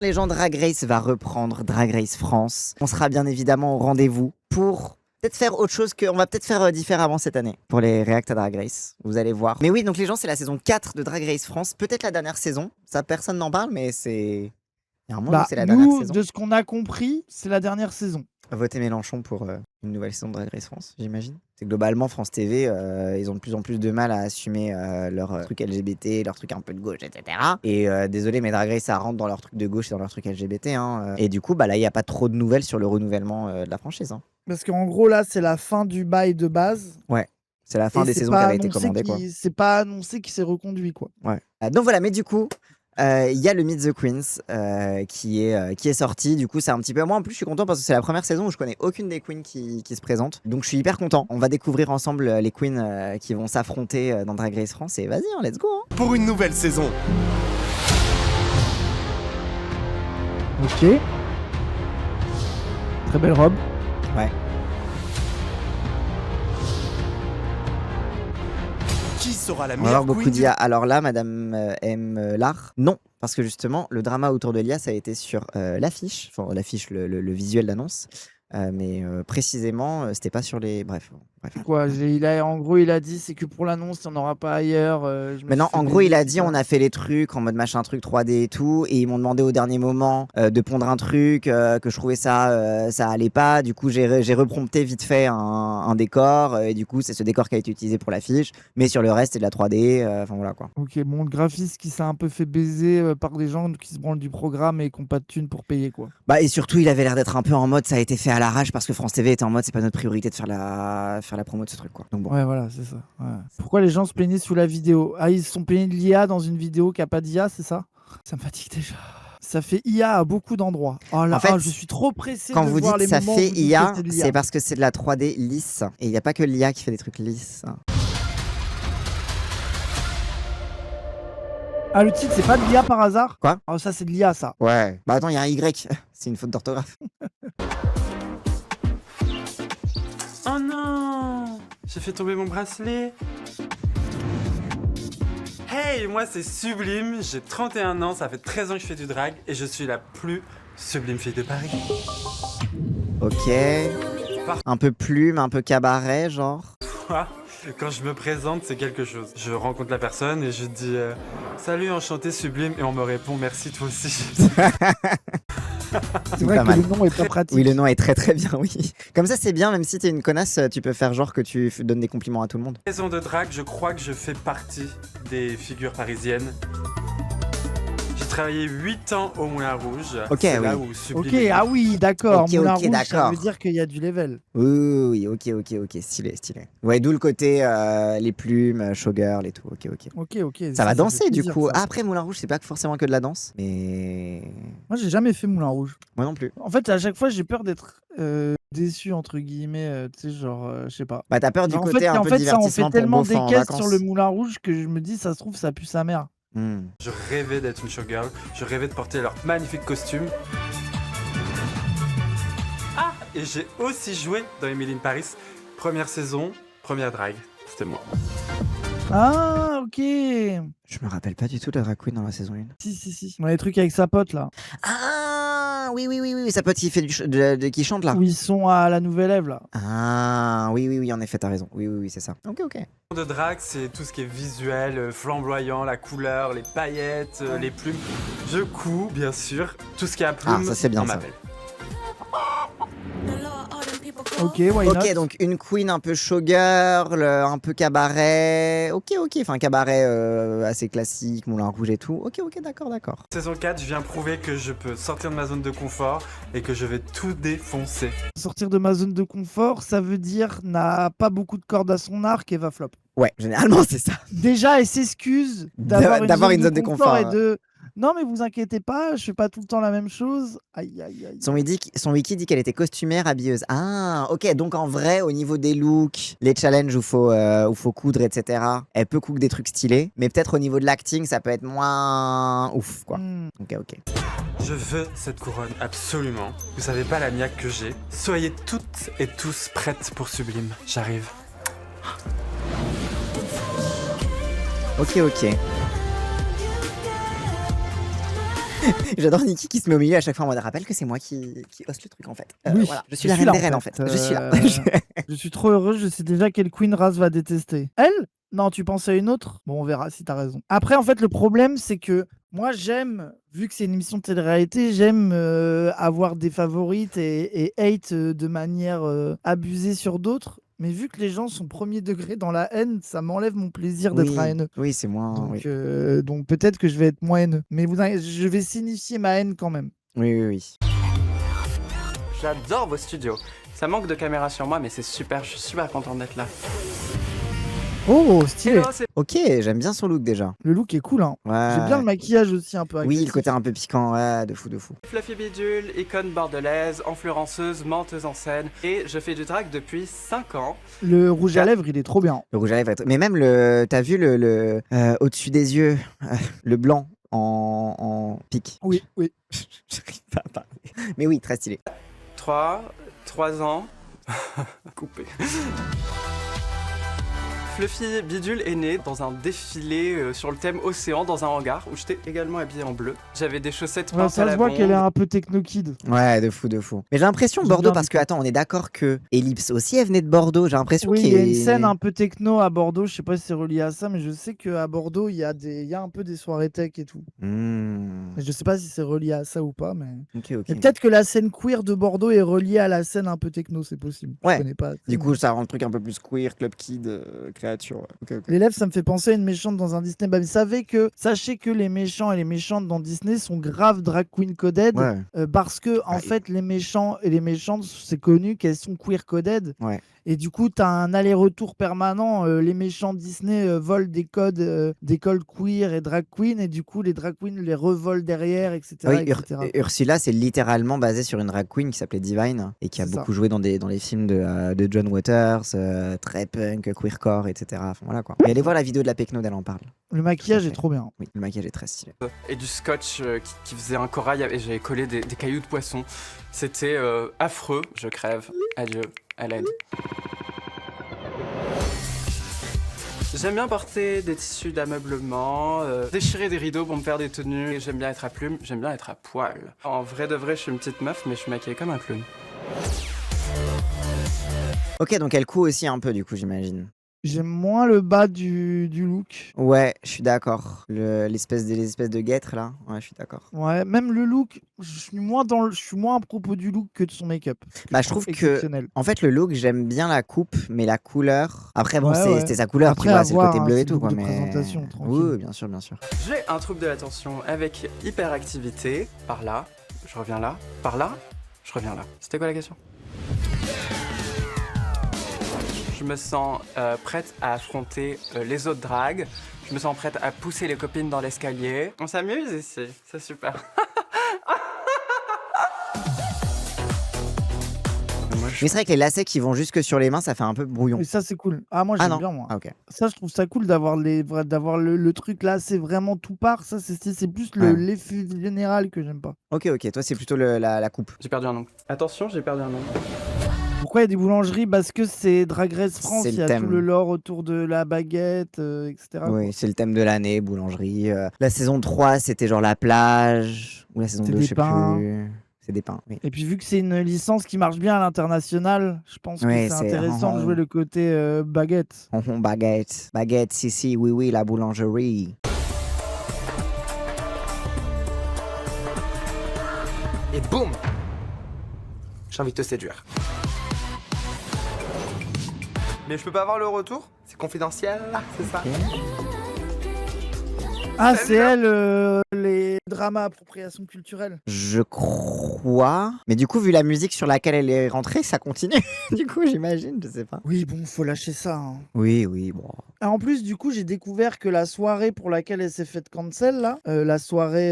Les gens Drag Race va reprendre Drag Race France. On sera bien évidemment au rendez-vous pour peut-être faire autre chose on va peut-être faire différemment cette année pour les React à Drag Race. Vous allez voir. Mais oui, donc les gens, c'est la saison 4 de Drag Race France. Peut-être la dernière saison. Ça, personne n'en parle, mais c'est... Il y a un moment où c'est la dernière saison. De ce qu'on a compris, c'est la dernière saison. Voter Mélenchon pour une nouvelle saison de Drag Race France, j'imagine. C'est globalement France TV, ils ont de plus en plus de mal à assumer leur truc LGBT, leur truc un peu de gauche, etc. Et désolé, mais Drag Race, ça rentre dans leur truc de gauche et dans leur truc LGBT. Hein. Et du coup, là, il n'y a pas trop de nouvelles sur le renouvellement de la franchise. Hein. Parce qu'en gros, là, c'est la fin du bail de base. Ouais. C'est la fin des saisons qui avaient été commandées. C'est pas annoncé qu'il s'est reconduit, quoi. Ouais. Donc voilà, mais du coup... Il y a le Meet the Queens qui est sorti. Du coup, c'est un petit peu... Moi, en plus, je suis content parce que c'est la première saison où je connais aucune des queens qui se présentent. Donc, je suis hyper content. On va découvrir ensemble les queens qui vont s'affronter dans Drag Race France. Et vas-y, let's go. Hein. Pour une nouvelle saison. Ok. Très belle robe. Ouais. Qui sera la On va meilleure avoir beaucoup queen d'IA. Alors là, Madame M. Lar, non. Parce que justement, le drama autour de l'IA, ça a été sur l'affiche. Enfin, l'affiche, le visuel d'annonce. Mais précisément, c'était pas sur les... Bref. Quoi, en gros, il a dit c'est que pour l'annonce, il n'y en aura pas ailleurs. Mais non, en gros, il a dit on a fait les trucs en mode machin truc 3D et tout. Et ils m'ont demandé au dernier moment de pondre un truc, que je trouvais ça allait pas. Du coup, j'ai reprompté vite fait un décor. Et du coup, c'est ce décor qui a été utilisé pour l'affiche. Mais sur le reste, c'est de la 3D. Enfin voilà quoi. Ok, bon, le graphiste qui s'est un peu fait baiser par des gens qui se branlent du programme et qui n'ont pas de thunes pour payer quoi. Bah, et surtout, il avait l'air d'être un peu en mode ça a été fait à l'arrache parce que France TV était en mode c'est pas notre priorité de faire la promo de ce truc quoi. Donc bon. Ouais, voilà, c'est ça. Ouais. Pourquoi les gens se plaignaient sous la vidéo? Ah, ils se sont plaignés de l'IA dans une vidéo qui a pas d'IA, c'est ça? Ça me fatigue déjà. Ça fait IA à beaucoup d'endroits. Oh là, en fait, je suis trop pressé quand de vous voir dites les ça moments fait où vous IA, dites que c'est parce que c'est de la 3D lisse. Et il n'y a pas que l'IA qui fait des trucs lisses. Ah, le titre, c'est pas de l'IA par hasard? Quoi? Ah, ça, c'est de l'IA, ça. Ouais. Bah attends, il y a un Y. C'est une faute d'orthographe. Oh non! J'ai fait tomber mon bracelet. Hey, moi c'est Sublime, j'ai 31 ans, ça fait 13 ans que je fais du drag et je suis la plus sublime fille de Paris. Ok. Un peu plume, un peu cabaret, genre. Quand je me présente, c'est quelque chose. Je rencontre la personne et je dis salut, enchanté, Sublime, et on me répond merci, toi aussi. C'est vrai que le nom est pas pratique. Oui, le nom est très très bien, oui. Comme ça, c'est bien, même si t'es une connasse, tu peux faire genre que tu donnes des compliments à tout le monde. Saison de drague, je crois que je fais partie des figures parisiennes. J'ai travaillé 8 ans au Moulin Rouge. Ok, c'est oui. là où Sublime Ok, est. ah oui, d'accord. Ok, Moulin ok, Rouge, ça d'accord. veut dire qu'il y a du level. Oui, ok, stylé. Ouais, d'où le côté les plumes, showgirl et tout, ok. Ok. Ça va danser fait du plaisir, coup. ça. Ah, après, Moulin Rouge, c'est pas forcément que de la danse, mais... Moi, j'ai jamais fait Moulin Rouge. Moi non plus. En fait, à chaque fois, j'ai peur d'être déçu, entre guillemets, tu sais, genre, je sais pas. Bah, t'as peur du En côté fait, un peu ça en fait divertissement pour tellement beauf des en caisses vacances. sur le Moulin Rouge que je me dis, ça se trouve, ça pue sa mère. Je rêvais d'être une showgirl, je rêvais de porter leurs magnifiques costumes. Ah, et j'ai aussi joué dans Emily in Paris. Première saison, première drague, c'était moi. Ah, ok. Je me rappelle pas du tout de la drag queen dans la saison 1. Si. On a des trucs avec sa pote, là. Ah, oui, sa pote qui fait qui chante là. Où ils sont à la Nouvelle Ève, là. Ah, oui, en effet, t'as raison. Oui, c'est ça. Ok. De drague, c'est tout ce qui est visuel, flamboyant, la couleur, les paillettes, les plumes. Je couds, bien sûr, tout ce qui a plume, Ah, ça, c'est bien, on ça. m'appelle. Ok, why not? Ok, donc une queen un peu showgirl, un peu cabaret. Ok. Enfin, cabaret assez classique, Moulin Rouge et tout. Ok, d'accord. Saison 4, je viens prouver que je peux sortir de ma zone de confort et que je vais tout défoncer. Sortir de ma zone de confort, ça veut dire n'a pas beaucoup de cordes à son arc et va flop. Ouais, généralement, c'est ça. Déjà, elle s'excuse D'avoir une zone de confort. et de... Non, mais vous inquiétez pas, je fais pas tout le temps la même chose. Aïe. Son wiki dit qu'elle était costumière, habilleuse. Ah, ok. Donc en vrai, au niveau des looks, les challenges où faut coudre, etc., elle peut coudre des trucs stylés. Mais peut-être au niveau de l'acting, ça peut être moins ouf, quoi. Ok. Je veux cette couronne, absolument. Vous savez pas la niaque que j'ai. Soyez toutes et tous prêtes pour Sublime. J'arrive. Ok. J'adore Nikki qui se met au milieu à chaque fois en mode rappelle que c'est moi qui hoste le truc en fait. Oui, Voilà, je suis la reine là, des reines en fait. Je suis là. Je suis trop heureux, je sais déjà quelle Queen Raz va détester. Elle? Non, tu pensais à une autre? Bon, on verra si t'as raison. Après, en fait, le problème, c'est que moi, j'aime, vu que c'est une émission de télé-réalité, j'aime avoir des favorites et hate de manière abusée sur d'autres. Mais vu que les gens sont premier degré dans la haine, ça m'enlève mon plaisir d'être un haineux. Oui, c'est moins. Donc, Oui. donc peut-être que je vais être moins haineux. Mais je vais signifier ma haine quand même. Oui. J'adore vos studios. Ça manque de caméra sur moi, mais c'est super, je suis super content d'être là. Oh, stylé. Hello, c'est Ok, j'aime bien son look déjà. Le look est cool, hein. Ouais. J'aime bien le maquillage aussi un peu Oui, agressif. le côté un peu piquant, ouais, de fou. Fluffy Bidule, icône bordelaise, influenceuse, menteuse en scène. Et je fais du drag depuis 5 ans. Le rouge à lèvres, il est trop bien. Le rouge à lèvres, mais même t'as vu le au-dessus des yeux, le blanc en pique. Oui. J'arrive pas à parler. Mais oui, très stylé. 3 ans. Coupé. Fluffy Bidule est né dans un défilé sur le thème océan dans un hangar où j'étais également habillé en bleu. J'avais des chaussettes Ouais, peintes à ça la se voit bombe. qu'elle est un peu techno-kid. Ouais, de fou. Mais j'ai l'impression J'aime Bordeaux bien parce que attends, on est d'accord que Ellipse aussi elle venait de Bordeaux. J'ai l'impression Oui, qu'il il y a une scène un peu techno à Bordeaux. Je sais pas si c'est relié à ça, mais je sais qu'à Bordeaux, il y a un peu des soirées tech et tout. Mais je sais pas si c'est relié à ça ou pas. Mais Ok. Et peut-être que la scène queer de Bordeaux est reliée à la scène un peu techno, c'est possible. Ouais. Je connais pas. Du coup, ça rend le truc un peu plus queer, club kid, créature. Ok. L'élève, ça me fait penser à une méchante dans un Disney. Bah, sachez que les méchants et les méchantes dans Disney sont grave drag queen coded. Ouais. Parce que, en Ah, fait, les méchants et les méchantes, c'est connu qu'elles sont queer coded. Ouais. Et du coup, tu as un aller-retour permanent. Les méchants Disney volent des codes d'école queer et drag queen. Et du coup, les drag queens les revolent derrière, etc. Oui, etc. Ursula, c'est littéralement basé sur une drag queen qui s'appelait Divine et qui a C'est beaucoup joué dans les films de John Waters, très punk, queercore, etc. Enfin, voilà quoi. Mais allez voir la vidéo de la Pecno, elle en parle. Le maquillage Tout à est fait. trop bien. Oui, le maquillage est très stylé. Et du scotch qui faisait un corail et j'avais collé des cailloux de poisson. C'était affreux, je crève. Adieu, à l'aide. J'aime bien porter des tissus d'ameublement, déchirer des rideaux pour me faire des tenues. J'aime bien être à plumes, j'aime bien être à poil. En vrai de vrai, je suis une petite meuf, mais je suis maquillée comme un clown. Ok, donc elle coud aussi un peu du coup, j'imagine. J'aime moins le bas du look. Ouais, je suis d'accord. Les espèces de guêtres là, ouais, je suis d'accord. Ouais, même le look, je suis moins à propos du look que de son make-up. Bah, je trouve que, exceptionnel. en fait, le look, j'aime bien la coupe, mais la couleur. Après, bon, Ouais. c'était sa couleur, Après, tu vois, à c'est le voir, côté hein, bleu c'est et tout, le quoi. look de Mais présentation, tranquille. oui, bien sûr. J'ai un trouble de l'attention avec hyperactivité. Par là, je reviens là. Par là, je reviens là. C'était quoi la question? Je me sens prête à affronter les autres drags. Je me sens prête à pousser les copines dans l'escalier. On s'amuse ici, c'est super. Mais c'est vrai que les lacets qui vont jusque sur les mains, ça fait un peu brouillon. Et ça, c'est cool. Ah, moi, Ah j'aime non. bien, moi. Ah, ok. Ça, je trouve ça cool d'avoir le truc là, c'est vraiment tout part. Ça, c'est plus Ouais. l'effet général que j'aime pas. Ok, toi, c'est plutôt la coupe. J'ai perdu un ongle. Attention, j'ai perdu un ongle. Pourquoi il y a des boulangeries? Parce que c'est Drag Race France, C'est le il y a thème. tout le lore autour de la baguette, etc. Oui, c'est le thème de l'année, boulangerie. La saison 3, c'était genre la plage. Ou la saison C'est 2, des je sais pains. plus. C'est des pains, oui. Et puis vu que c'est une licence qui marche bien à l'international, je pense que Ouais, c'est c'est- intéressant de jouer le côté baguette. Baguette. Baguette, si, oui, la boulangerie. Et boum! J'ai envie de te séduire. Mais je peux pas avoir le retour? C'est confidentiel, là, c'est ça? Ah, c'est elle, les dramas appropriation culturelle. Je crois. Mais du coup, vu la musique sur laquelle elle est rentrée, ça continue. Du coup, j'imagine, je sais pas. Oui, bon, faut lâcher ça, hein. Oui, bon. Ah, en plus, du coup, j'ai découvert que la soirée pour laquelle elle s'est faite cancel, là, la soirée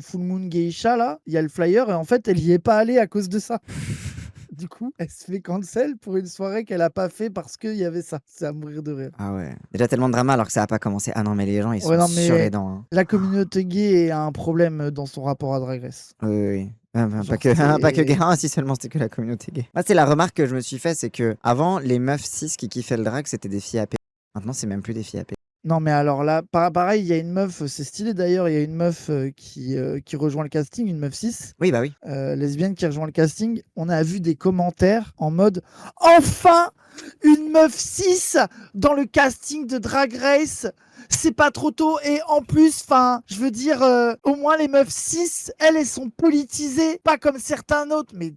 Full Moon Geisha, là, il y a le flyer, et en fait, elle y est pas allée à cause de ça. Du coup, elle se fait cancel pour une soirée qu'elle a pas fait parce qu'il y avait ça. C'est à mourir de rire. Ah ouais. Déjà tellement de drama alors que ça a pas commencé. Ah non, mais les gens, ils sont Ouais, non, mais sur les dents. Hein. La communauté gay a un problème dans son rapport à Drag Race. Oui. Pas Genre, que, c'est- pas que gay, si seulement c'était que la communauté gay. Moi, c'est la remarque que je me suis fait, c'est que avant les meufs cis qui kiffaient le drag, c'était des filles AP. Maintenant, c'est même plus des filles AP. Non, mais alors là, pareil, il y a une meuf, c'est stylé d'ailleurs, il y a une meuf qui rejoint le casting, une meuf 6, Oui, bah oui. lesbienne qui rejoint le casting. On a vu des commentaires en mode enfin une meuf 6 dans le casting de Drag Race. C'est pas trop tôt et en plus, enfin, je veux dire, au moins les meufs 6, elles sont politisées, pas comme certains autres. Mais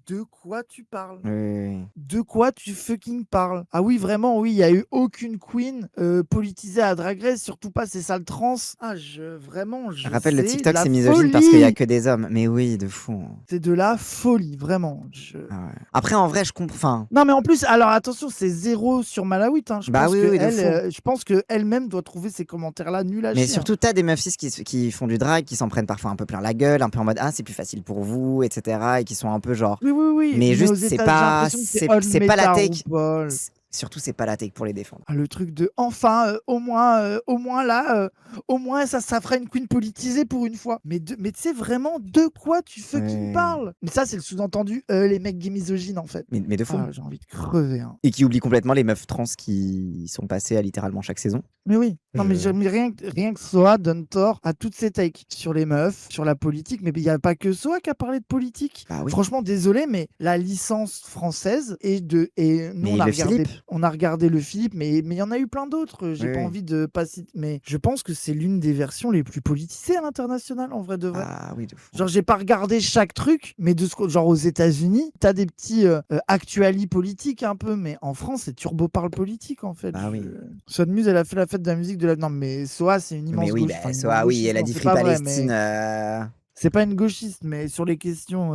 de quoi tu parles? Oui, oui, oui. De quoi tu fucking parles? Ah oui, vraiment, oui, il y a eu aucune queen politisée à Drag Race, surtout pas ces sales trans. Ah, vraiment, Je rappelle, le c'est de TikTok, la c'est misogyne parce qu'il y a folie. que des hommes. Mais oui, de fou. C'est de la folie, vraiment. Ah ouais. Après, en vrai, je comprends. Enfin, Non, mais en plus, alors attention, c'est 0 sur Malawit. Hein. Je bah pense oui, que oui, de elle, fou. je pense que elle-même doit trouver ces commentaires-là nuls à Mais chier. surtout, t'as des meufs cis qui font du drag, qui s'en prennent parfois un peu plein la gueule, un peu en mode ah, c'est plus facile pour vous, etc. Et qui sont un peu genre. Oui, oui, oui. Mais juste, aux c'est États, j'ai pas, l'impression que c'est old c'est pas la meta, take. RuPaul. Surtout, c'est pas la take pour les défendre. Ah, le truc de enfin, au moins là, au moins ça fera une queen politisée pour une fois. Mais tu sais vraiment de quoi tu fucking Ouais. parles? Mais ça, c'est le sous-entendu, les mecs gays misogynes en fait. Mais de fou. Ah, j'ai envie de crever. Hein. Et qui oublie complètement les meufs trans qui sont passées à littéralement chaque saison. Mais oui, non, mais Je- rien que Soa donne tort à toutes ces takes sur les meufs, sur la politique, mais il n'y a pas que Soa qui a parlé de politique. Bah oui. Franchement, désolé, mais la licence française et nous Mais on a le regardé, Philippe. on a regardé le Philippe, mais il y en a eu plein d'autres. J'ai Oui, pas oui. envie de passer, mais je pense que c'est l'une des versions les plus politisées à l'international en vrai de vrai. Ah oui, de fou. Genre, j'ai pas regardé chaque truc, mais genre aux États-Unis, t'as des petits actuali politiques un peu, mais en France, c'est turbo parle politique en fait. Bah oui. Soa de Muse, elle a fait la fête de la musique de la. Non, mais Soa, c'est une immense Mais oui, gauche. bah, Enfin, une soit, oui, gauchiste, elle a non, dit c'est Free pas vrai, Palestine. mais c'est pas une gauchiste, mais sur les questions.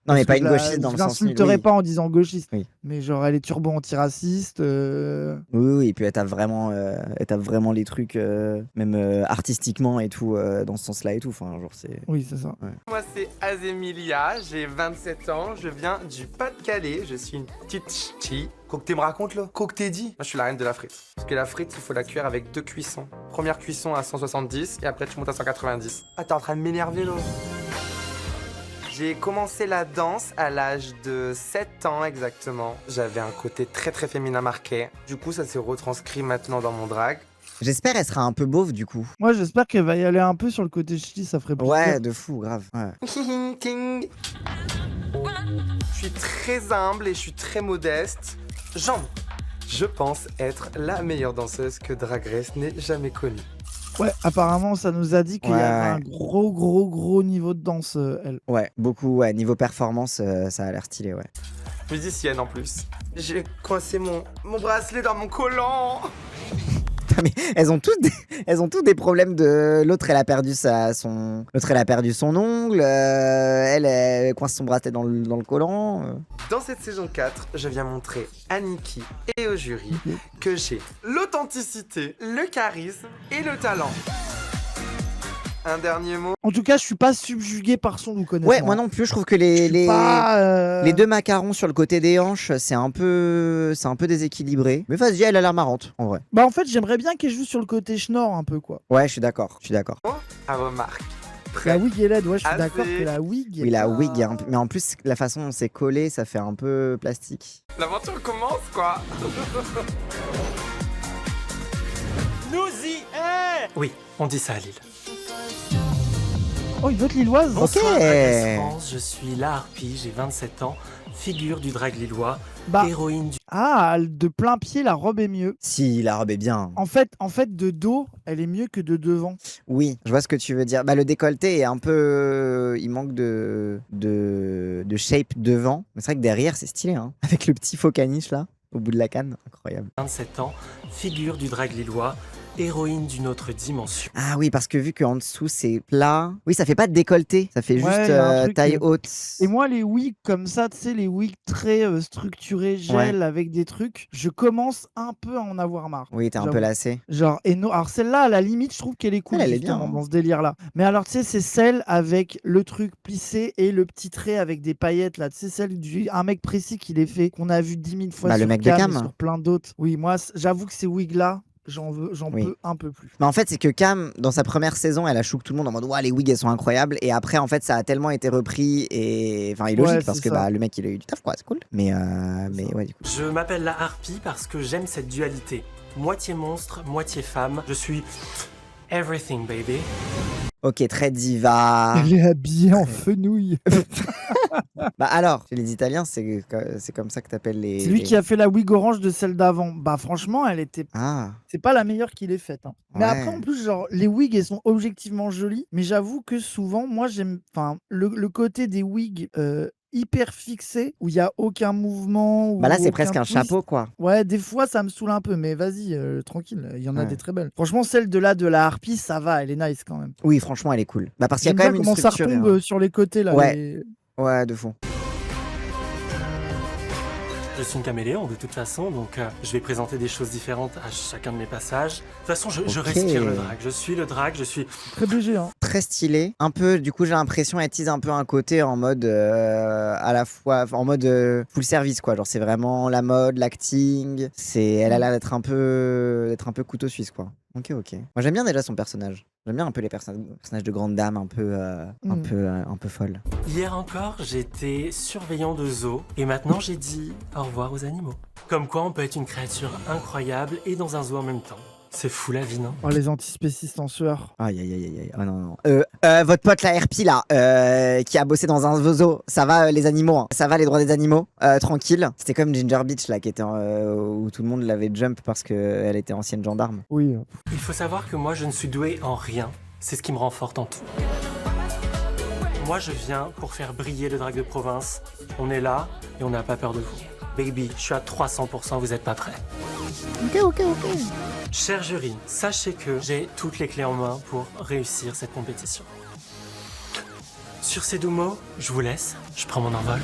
Non, mais parce pas que une gauchiste dans je le sens nul. l'insulterai Oui. pas en disant gauchiste, Oui. mais genre, elle est turbo antiraciste. Oui, oui, et puis elle tape vraiment les trucs, même artistiquement et tout, dans ce sens-là et tout. Enfin, genre, c'est. Oui, c'est ça. Moi, c'est Azemilia, j'ai 27 ans, je viens du Pas-de-Calais, je suis une petite ch'ti. Quoi que tu me racontes là? Quoi que t'es dit? Moi, je suis la reine de la frite. Parce que la frite, il faut la cuire avec 2 cuissons. Première cuisson à 170 et après tu montes à 190. Ah, t'es en train de m'énerver là? J'ai commencé la danse à l'âge de 7 ans exactement. J'avais un côté très très féminin marqué. Du coup, ça s'est retranscrit maintenant dans mon drag. J'espère elle sera un peu beauve du coup. Moi, j'espère qu'elle va y aller un peu sur le côté ch'ti, ça ferait plaisir. Ouais, de fou, grave. Ouais. Ting. Je suis très humble et je suis très modeste. Je pense être la meilleure danseuse que Drag Race n'ait jamais connue. Ouais, apparemment, ça nous a dit qu'il y Ouais, avait un ouais. gros niveau de danse, elle. Ouais, beaucoup, ouais. Niveau performance, ça a l'air stylé, ouais. Musicienne en plus. J'ai coincé mon bracelet dans mon collant. Putain, mais elles ont tous des problèmes de. L'autre, elle a perdu son ongle. Elle coince son bracelet dans le collant. Dans cette saison 4, je viens montrer à Nikki et au jury que j'ai l'authenticité, le charisme et le talent. Un dernier mot. En tout cas, je suis pas subjugué par son look, honnêtement. Ouais, moi non plus. Je trouve que Je suis pas, les deux macarons sur le côté des hanches, c'est un peu déséquilibré. Mais vas-y, elle a l'air marrante, en vrai. Bah en fait, j'aimerais bien qu'elle joue sur le côté schnorr un peu, quoi. Ouais, je suis d'accord. À vos marques. La Prêt. wig est laide, ouais, je suis Assez. d'accord que la wig... Oui, la wig, mais en plus, la façon dont c'est collé, ça fait un peu plastique. L'aventure commence quoi. Oui, on dit ça à Lille. Oh, une autre lilloise. Ok. Bonsoir Drag Race France, je suis La Harpie, j'ai 27 ans, figure du drag lillois, Bah, héroïne du... ah, de plein pied, la robe est mieux. Si, la robe est bien. En fait, de dos, elle est mieux que de devant. Oui, je vois ce que tu veux dire. Bah, le décolleté est un peu. Il manque de shape devant. Mais c'est vrai que derrière, c'est stylé, hein. Avec le petit faux caniche là, au bout de la canne. Incroyable. 27 ans, figure du drag lillois, héroïne d'une autre dimension. Ah oui, parce que vu qu'en dessous c'est plat. Oui, ça fait pas de décolleté. Ça fait Ouais, juste y a un truc, taille haute. Et moi, les wigs comme ça, tu sais, les wigs très structurés, gel, avec des trucs, je commence un peu à en avoir marre. Oui, t'es un peu J'avoue. lassé. Genre, alors celle-là, à la limite, je trouve qu'elle est cool, Elle est bien, justement, hein. dans ce délire-là. Mais alors, tu sais, c'est celle avec le truc plissé et le petit trait avec des paillettes, là. Tu sais, celle un mec précis qui les fait, qu'on a vu 10 000 fois Bah, sur le mec de Cam et Cam. sur plein d'autres. Oui, moi, j'avoue que ces wigs-là, j'en Oui. peux un peu plus. Mais en fait, c'est que Cam, dans sa première saison, elle a choqué tout le monde en mode ouah, les wigs elles sont incroyables. Et après, en fait, ça a tellement été repris et. Enfin, illogique Ouais, parce c'est que ça. bah, le mec il a eu du taf quoi, c'est cool. Mais ouais, du coup. Je m'appelle La Harpie parce que j'aime cette dualité. moitié monstre, moitié femme. Je suis everything, baby. Ok, très diva. Elle est habillée en fenouil. Bah alors, chez les Italiens, c'est comme ça que t'appelles les... C'est lui les- qui a fait la wig orange de celle d'avant. Bah franchement, elle était... Ah, C'est pas la meilleure qu'il ait faite. Hein. Mais Ouais. après, en plus, genre, les wigs, elles sont objectivement jolies. Mais j'avoue que souvent, moi, j'aime... Enfin, le côté des wigs hyper fixés, où il y a aucun mouvement. bah là, ou c'est aucun presque un twist. chapeau, quoi. Ouais, des fois, ça me saoule un peu. Mais vas-y, tranquille. Il y en a Ouais. des très belles. Franchement, celle de la harpie, ça va. Elle est nice quand même. Oui, franchement, elle est cool. Bah parce qu'il y a J'aime quand bien même une comment ça structure. retombe sur les côtés, là. Ouais. Ouais, de fond. Je suis une caméléon de toute façon, donc je vais présenter des choses différentes à chacun de mes passages. De toute façon, je Ok. respire le drag. Je suis le drag, je suis... Très BG, hein. Très stylé. Un peu, du coup, j'ai l'impression, elle tease un peu un côté en mode à la fois, en mode full service, quoi. Genre, c'est vraiment la mode, l'acting. Elle a l'air d'être un peu couteau suisse, quoi. Ok, ok. Moi, j'aime bien déjà son personnage. J'aime bien un peu les personnages de grande dame, un peu folle. Hier encore, j'étais surveillant de zoo, et maintenant j'ai dit au revoir aux animaux. Comme quoi, on peut être une créature incroyable et dans un zoo en même temps. C'est fou la vie, non? Oh, les antispécistes en sueur. Aïe, aïe, aïe, aïe, aïe. Oh non, non. Votre pote, la RP, là, qui a bossé dans un zoo, ça va, les animaux, hein. Ça va, les droits des animaux, tranquille. C'était comme Ginger Beach, là, qui était où tout le monde l'avait jump parce qu'elle était ancienne gendarme. Oui. Il faut savoir que moi, je ne suis doué en rien. C'est ce qui me rend forte en tout. Moi, je viens pour faire briller le drag de province. On est là et on n'a pas peur de vous. Baby, je suis à 300%, vous êtes pas prêts. Ok. Cher jury, sachez que j'ai toutes les clés en main pour réussir cette compétition. Sur ces doux mots, je vous laisse, je prends mon envol.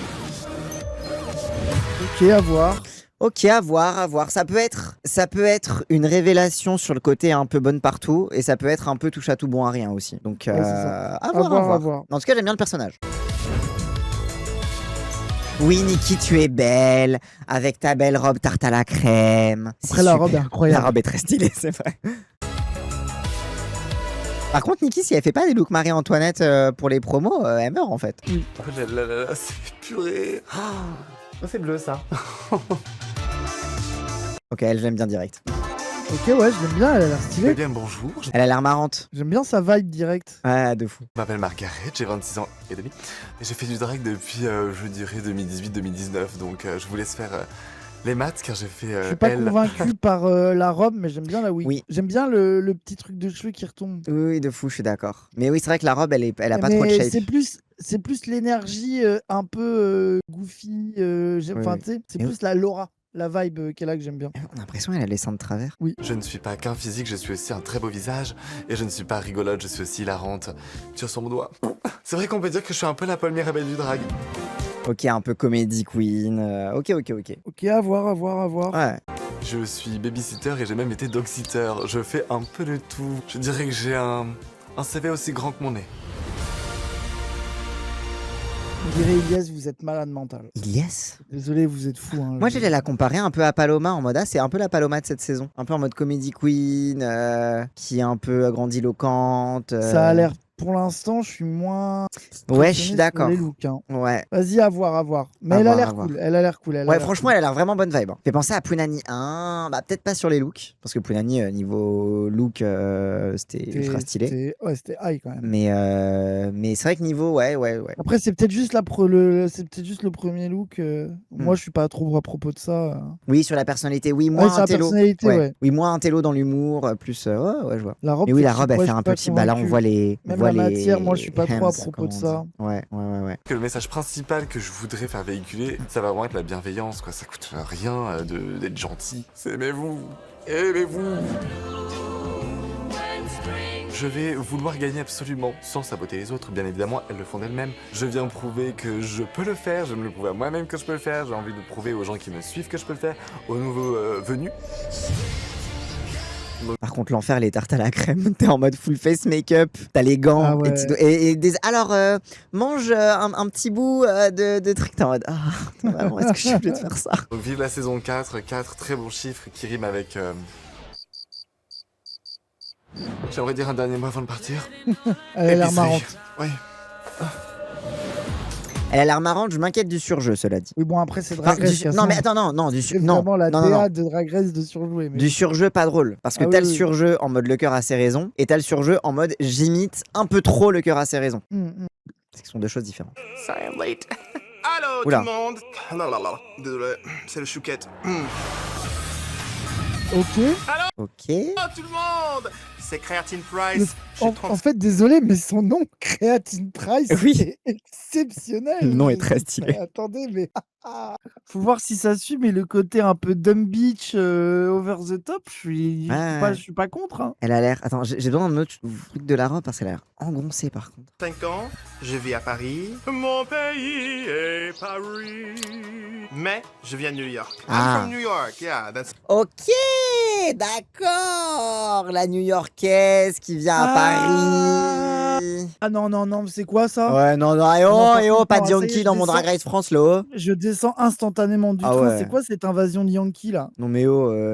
Ok, à voir. Ok, à voir. Ça peut être une révélation sur le côté un peu bonne partout, et ça peut être un peu touche à tout bon à rien aussi. Donc, Ouais, c'est ça. à voir. En tout cas, j'aime bien le personnage. Oui, Nikki, tu es belle, avec ta belle robe tarte à la crème. Après, la robe est incroyable. La robe est très stylée, c'est vrai. Par contre, Nikki, si elle fait pas des looks Marie-Antoinette pour les promos, elle meurt en fait. Oh là là, c'est purée. Oh, c'est bleu ça. Ok, elle, j'aime bien direct. Ok, ouais, je l'aime bien, elle a l'air Eh stylée. bien, bonjour, je Elle a l'air marrante. J'aime bien sa vibe direct. Ouais, de fou. m'appelle Margaret, j'ai 26 ans et demi. Et j'ai fait du drag depuis, je dirais, 2018-2019. Donc, je vous laisse faire les maths car j'ai fait Je suis pas elle. convaincu par la robe, mais j'aime bien la wig. Oui. J'aime bien le petit truc de cheveux qui retombe. Oui, de fou, je suis d'accord. Mais oui, c'est vrai que la robe, elle a pas Mais trop de shape. c'est plus l'énergie un peu goofy. Enfin, Oui. tu sais, c'est Et plus la Laura, la vibe qu'elle a que j'aime bien. On a l'impression qu'elle a les seins de travers. Je ne suis pas qu'un physique, je suis aussi un très beau visage. Et je ne suis pas rigolote, je suis aussi hilarante. Tire sur mon doigt. C'est vrai qu'on peut dire que je suis un peu la Paul Mirabel du drag. Ok, un peu comédie queen. Ok. Ok, à voir. Ouais. Je suis babysitter et j'ai même été dog-sitter. Je fais un peu de tout. Je dirais que j'ai un CV aussi grand que mon nez. On dirait Ilias, vous êtes malade mental. Yes. Désolé, vous êtes fou. Hein, Moi, j'allais la comparer un peu à Paloma en mode c'est un peu la Paloma de cette saison. Un peu en mode comédie queen, qui est un peu grandiloquente. Ça a l'air. Pour l'instant, je suis moins. Ouais, je suis impressionné sur d'accord. les looks, hein. Ouais. Vas-y, à voir. Mais À elle a voir, l'air à voir. cool. Elle a l'air cool. Ouais, franchement, elle a l'air vraiment bonne vibe. Fait penser à Punani 1. Bah, peut-être pas sur les looks. Parce que Punani, niveau look, c'était ultra stylé. Ouais, c'était high quand même. Mais c'est vrai que niveau, ouais. Après, c'est peut-être juste, c'est peut-être juste le premier look. Moi, je suis pas trop à propos de ça. Oui, sur la personnalité, oui, Ouais, moins sur la un télo. personnalité, ouais. Oui, moins un télo dans l'humour, plus. Ouais, je vois. La robe, Et oui, la peut-être, robe, elle ouais, fait je suis un peu pas cheap. Bah là, on convaincu. voit les. Même on voit la les matière, moi, je suis pas trop à hands, propos comme de on ça. dit. Ouais. Que le message principal que je voudrais faire véhiculer, ça va vraiment être la bienveillance, quoi. Ça coûte rien d'être gentil. C'est aimez-vous. Je vais vouloir gagner absolument, sans saboter les autres, bien évidemment, elles le font d'elles-mêmes. Je viens prouver que je peux le faire, je me le prouve à moi-même que je peux le faire, j'ai envie de prouver aux gens qui me suivent que je peux le faire, aux nouveaux venus. Par contre, l'enfer, les tartes à la crème, t'es en mode full face make-up, t'as les gants, Ah ouais. alors, mange un petit bout de trucs, t'es en mode, vraiment, est-ce que je suis obligé de faire ça? Donc vive la saison 4, 4 très bons chiffres qui riment avec... J'aimerais dire un dernier mot avant de partir. Elle a l'air Épicerie. marrante. Oui. Elle a l'air marrante, je m'inquiète du surjeu, cela dit. Oui, bon, après, c'est Enfin, Drag Race. qui a non, son- mais attends, non, C'est non, vraiment la non, non, DA non. de Drag Race de surjouer. Mais... Du surjeu pas drôle. Parce que Ah t'as oui, le oui. surjeu en mode le cœur a ses raisons, et t'as le surjeu en mode j'imite un peu trop le cœur a ses raisons. Ce sont deux choses différentes. Sorry I'm late. Allô Oula. tout le monde. Oh là là là. Désolé, c'est le chouquette. Ok. Ok. Oh tout le monde. C'est Creatine Price. Je suis En fait, désolé, mais son nom, Creatine Price, Oui. est exceptionnel. Le nom est très stylé. Attendez, mais... Faut voir si ça suit, mais le côté un peu dumb bitch, over the top, je suis pas contre. Hein. Elle a l'air. Attends, j'ai besoin d'un autre truc de la robe parce qu'elle a l'air engoncée par contre. 5 ans, je vis à Paris. Mon pays est Paris. Mais je viens de New York. Ah. I'm from New York, yeah, that's... Ok, d'accord. La New-Yorkaise qui vient à Paris. Ah non, non, non, c'est quoi ça? Ouais, non, non, et non, oh, pas non, de ça y est, Yankee je dans mon descends. Drag Race France, là. Je descends instantanément du Ah train. ouais. C'est quoi cette invasion de Yankee là? Non, mais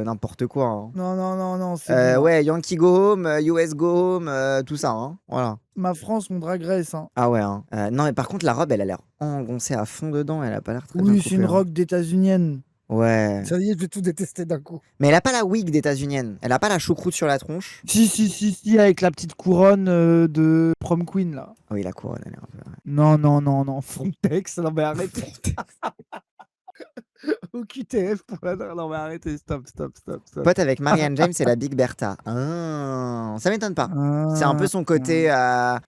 n'importe quoi. Hein. Non, non, non, non, c'est bon. Ouais, Yankee Go Home, US Go Home, tout ça, hein. Voilà. Ma France, mon Drag Race. Hein. Ah ouais, hein. Non, mais par contre, la robe, elle a l'air engoncée à fond dedans. Elle a pas l'air très bien Oui, c'est une coupée, hein. robe d'états-unienne. Ouais. Ça y est, je vais tout détester d'un coup. Mais elle a pas la wig d'états-unienne. Elle a pas la choucroute sur la tronche. Si, avec la petite couronne de prom queen là. Oui, la couronne, elle est un peu. Ouais. Non, non, non, non, Frontex, non mais arrêtez. Au QTF pour la... Non mais arrêtez, stop. Pote avec Marianne James et la Big Bertha. Ah, ça m'étonne pas. C'est un peu son côté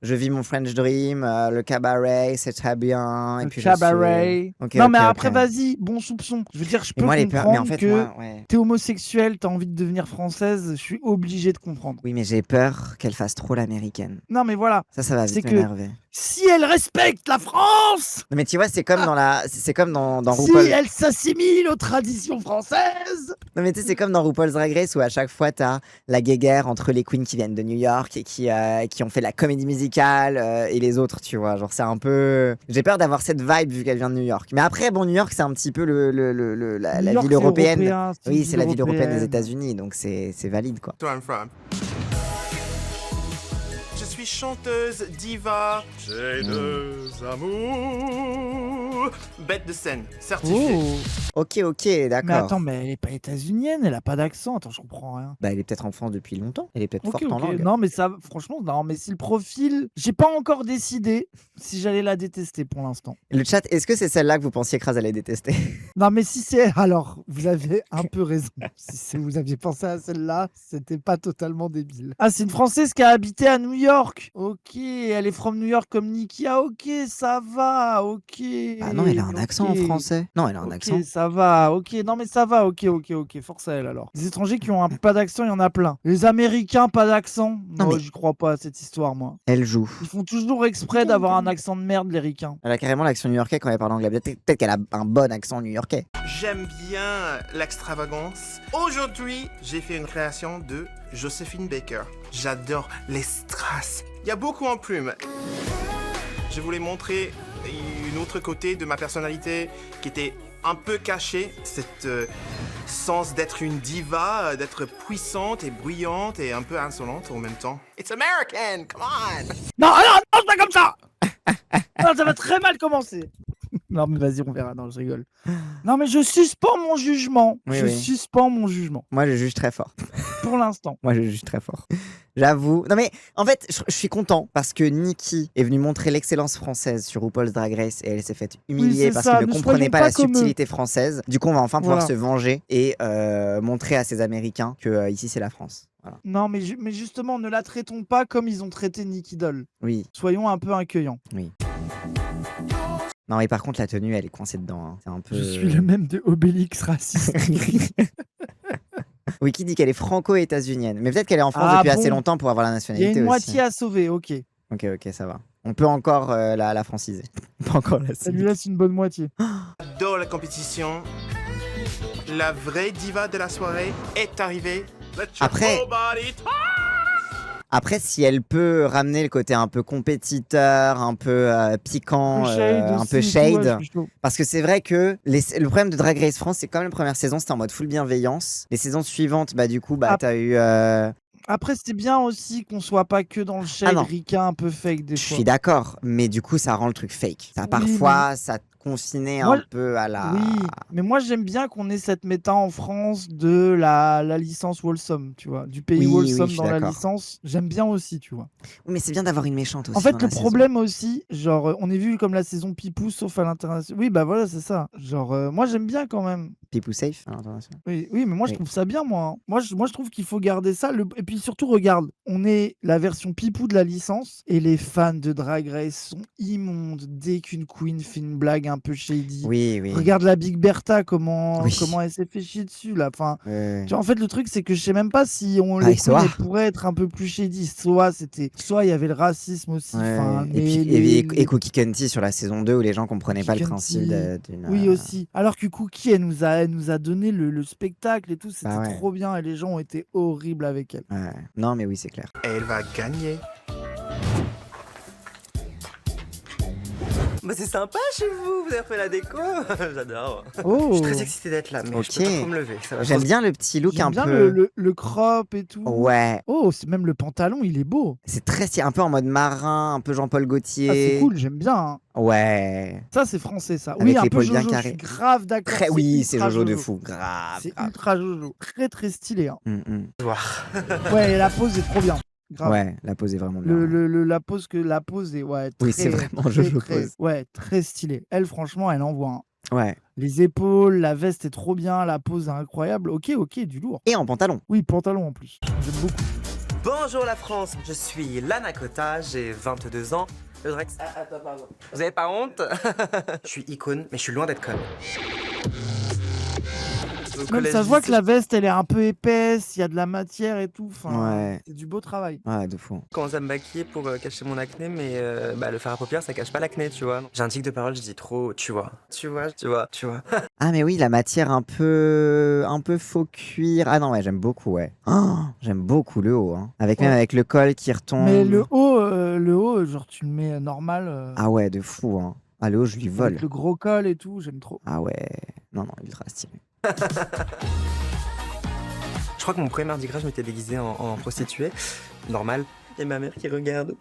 je vis mon French Dream, le cabaret, c'est très bien. Et puis cabaret. Ok, non ok, mais ok. après, vas-y, bon soupçon. Je veux dire, je Et peux moi, les comprendre peurs. Mais en fait, que moi, ouais. t'es homosexuel, t'as envie de devenir française, je suis obligé de comprendre. Oui, mais j'ai peur qu'elle fasse trop l'américaine. Non mais voilà, Ça va C'est vite que- m'énerver. si elle respecte la France, Non, mais tu vois, c'est comme dans si RuPaul. elle s'assimile aux traditions françaises. Non, mais tu sais, c'est comme dans RuPaul's Drag Race où à chaque fois, t'as la guéguerre entre les queens qui viennent de New York et qui ont fait la comédie musicale et les autres, tu vois. Genre, c'est un peu. J'ai peur d'avoir cette vibe vu qu'elle vient de New York. Mais après, bon, New York, c'est un petit peu la New York, ville c'est européenne. européen, Oui, une c'est la ville européenne des européenne. États-Unis, donc c'est valide, quoi. Where I'm from. Je suis chanteuse, diva. J'ai deux amours. Bête de scène, certifiée. Oh. Ok, Mais d'accord. attends, mais elle est pas états-unienne, elle a pas d'accent. Attends, je comprends rien. Bah, elle est peut-être en France depuis longtemps. Elle est peut-être Ok, forte en ok. langue. Non, mais ça, franchement, non, mais si le profil, j'ai pas encore décidé si j'allais la détester pour l'instant. Le chat, est-ce que c'est celle-là que vous pensiez que Raz allait détester? Non, mais si c'est, alors, vous avez un peu raison. Vous aviez pensé à celle-là, c'était pas totalement débile. Ah, c'est une Française qui a habité à New York. Ok, elle est from New York comme Nikki. Ah, ok, ça va, ok. Ah non, elle a un accent en ok. français. Non, elle a un Ok, accent. ça va, ok, non mais ça va, ok, force à elle alors. Les étrangers qui ont pas d'accent, il y en a plein. Les Américains, pas d'accent. Non, Non, mais- j'y crois pas à cette histoire, moi. Elle joue. Ils font toujours exprès d'avoir un accent de merde, les ricains. Elle a carrément l'accent new-yorkais quand elle parle anglais. Peut-être qu'elle a un bon accent new-yorkais. J'aime bien l'extravagance. Aujourd'hui, j'ai fait une création de Josephine Baker. J'adore les strass. Il y a beaucoup en plumes. Je voulais montrer une autre côté de ma personnalité qui était un peu caché, cette sens d'être une diva, d'être puissante et bruyante et un peu insolente en même temps. It's American, come on! Non, non, non, pas comme ça. Non, ça va très mal commencer. Non, mais vas-y, on verra. Non, je rigole. Non, mais je suspends mon jugement. Oui, je oui. suspends mon jugement. Moi, je juge très fort. Pour l'instant. Moi, je juge très fort. J'avoue. Non, mais en fait, je suis content parce que Nikki est venue montrer l'excellence française sur RuPaul's Drag Race et elle s'est faite humilier c'est parce ça, qu'elle ne ne comprenait soyons pas pas la comme eux. subtilité française. Du coup, on va enfin pouvoir Voilà. se venger et montrer à ces Américains que ici, c'est la France. Voilà. Non, mais justement, ne la traitons pas comme ils ont traité Nikki Doll. Oui, Soyons un peu accueillants. oui. Non, et par contre, la tenue, elle est coincée dedans. Hein. C'est un peu. Je suis le même de Obélix raciste. Wiki dit qu'elle est franco-états-unienne. Mais peut-être qu'elle est en France Ah depuis assez bon longtemps pour avoir la Il y a nationalité une aussi. moitié à sauver, ok. Ok, ça va. On peut encore la franciser. On peut encore la Ça lui laisse une bonne moitié. J'adore la compétition. La vraie diva de la soirée est arrivée. Let your Après- whole body talk. Après, si elle peut ramener le côté un peu compétiteur, un peu piquant, un peu shade. Parce que c'est vrai que le problème de Drag Race France, c'est quand même la première saison, c'était en mode full bienveillance. Les saisons suivantes, bah du coup, bah Ah. t'as eu... Après, c'est bien aussi qu'on soit pas que dans le shade Ah non. ricain un peu fake des Je fois. suis d'accord, mais du coup, ça rend le truc fake. Ça, Oui, parfois, ça te confinait Moi, un peu à la. Oui, mais moi j'aime bien qu'on ait cette méta en France de la licence Wholesome, tu vois, du pays Oui, oui, je Wholesome suis dans la d'accord. licence. J'aime bien aussi, tu vois. Oui, mais c'est bien d'avoir une méchante aussi. En fait, dans le la saison. problème aussi, genre, on est vu comme la saison Pipou, sauf à l'international. Oui, bah voilà, c'est ça. Genre, moi j'aime bien quand même. People safe à l'international. Oui, oui, mais moi je Oui. trouve ça bien, moi. Hein. Moi, je trouve qu'il faut garder ça. Et puis surtout, regarde, on est la version Pipou de la licence et les fans de Drag Race sont immondes dès qu'une queen fait une blague un peu shady. Oui, oui. Regarde la Big Bertha, comment Oui. elle s'est fait chier dessus là. Enfin, Ouais. tu vois, en fait, le truc, c'est que je sais même pas si Ah, les et queens Soar. elles pourraient être un peu plus shady. Soit il y avait le racisme aussi. Enfin, Ouais. Et mais puis les et Cookie Cunty sur la saison 2 où les gens comprenaient pas le Cookie principe Cunty, d'une. oui aussi. Alors que Cookie, elle nous a donné le spectacle et tout, c'était Bah ouais. trop bien et les gens ont été horribles avec elle. Ouais. Non, mais oui, c'est clair. Elle va gagner. Bah c'est sympa chez vous, vous avez fait la déco. J'adore. Je Oh, suis très excité d'être là, mais Ok. je peux pas trop me lever. Ça va J'aime trop- bien le petit look j'aime un bien peu. le crop et tout. Ouais. Oh, c'est même le pantalon, il est beau. C'est très stylé, un peu en mode marin, un peu Jean-Paul Gaultier. Ah, c'est cool, j'aime bien. Hein. Ouais. Ça, c'est français, ça. Avec Oui, un peu l'épaule bien Jojo, je carrée. suis grave d'accord. Très, oui, c'est ultra Jojo de fou. Grave. C'est grave. ultra Jojo. Très, très stylé. Hein. Voir. Ouais, et la pose est trop bien. Grave. Ouais, la pose est vraiment bien. La pose est ouais, très, Oui, c'est vraiment très, Jojo très- pose. ouais, très stylé. Elle, franchement, elle envoie. Hein. Ouais. Les épaules, la veste est trop bien, la pose est incroyable. Ok, du lourd. Et en pantalon. Oui, pantalon en plus. J'aime beaucoup. Bonjour la France, je suis Lana Kota, j'ai 22 ans. Le Drex. Attends, pardon. Vous avez pas honte? Je suis icône, mais je suis loin d'être conne. Au Même collège, ça se voit lycée, que la veste, elle est un peu épaisse, il y a de la matière et tout. Enfin, Ouais. c'est du beau travail. Ouais, de fou. Je commence à me maquiller pour cacher mon acné, mais le fard à paupières ça cache pas l'acné, tu vois. J'ai un tic de parole, je dis trop, tu vois. Ah, mais oui, la matière un peu faux cuir. Ah non, ouais, j'aime beaucoup, ouais. Oh, j'aime beaucoup le haut, hein. Même Ouais. avec le col qui retombe. Mais le haut, genre tu le mets normal. Ah ouais, de fou, hein. Ah, le haut, je lui vole. Avec le gros col et tout, j'aime trop. Ah ouais. Non, ultra stylé. Je crois que mon premier Mardi Gras, je m'étais déguisé en prostituée. Normal. Et ma mère qui regarde.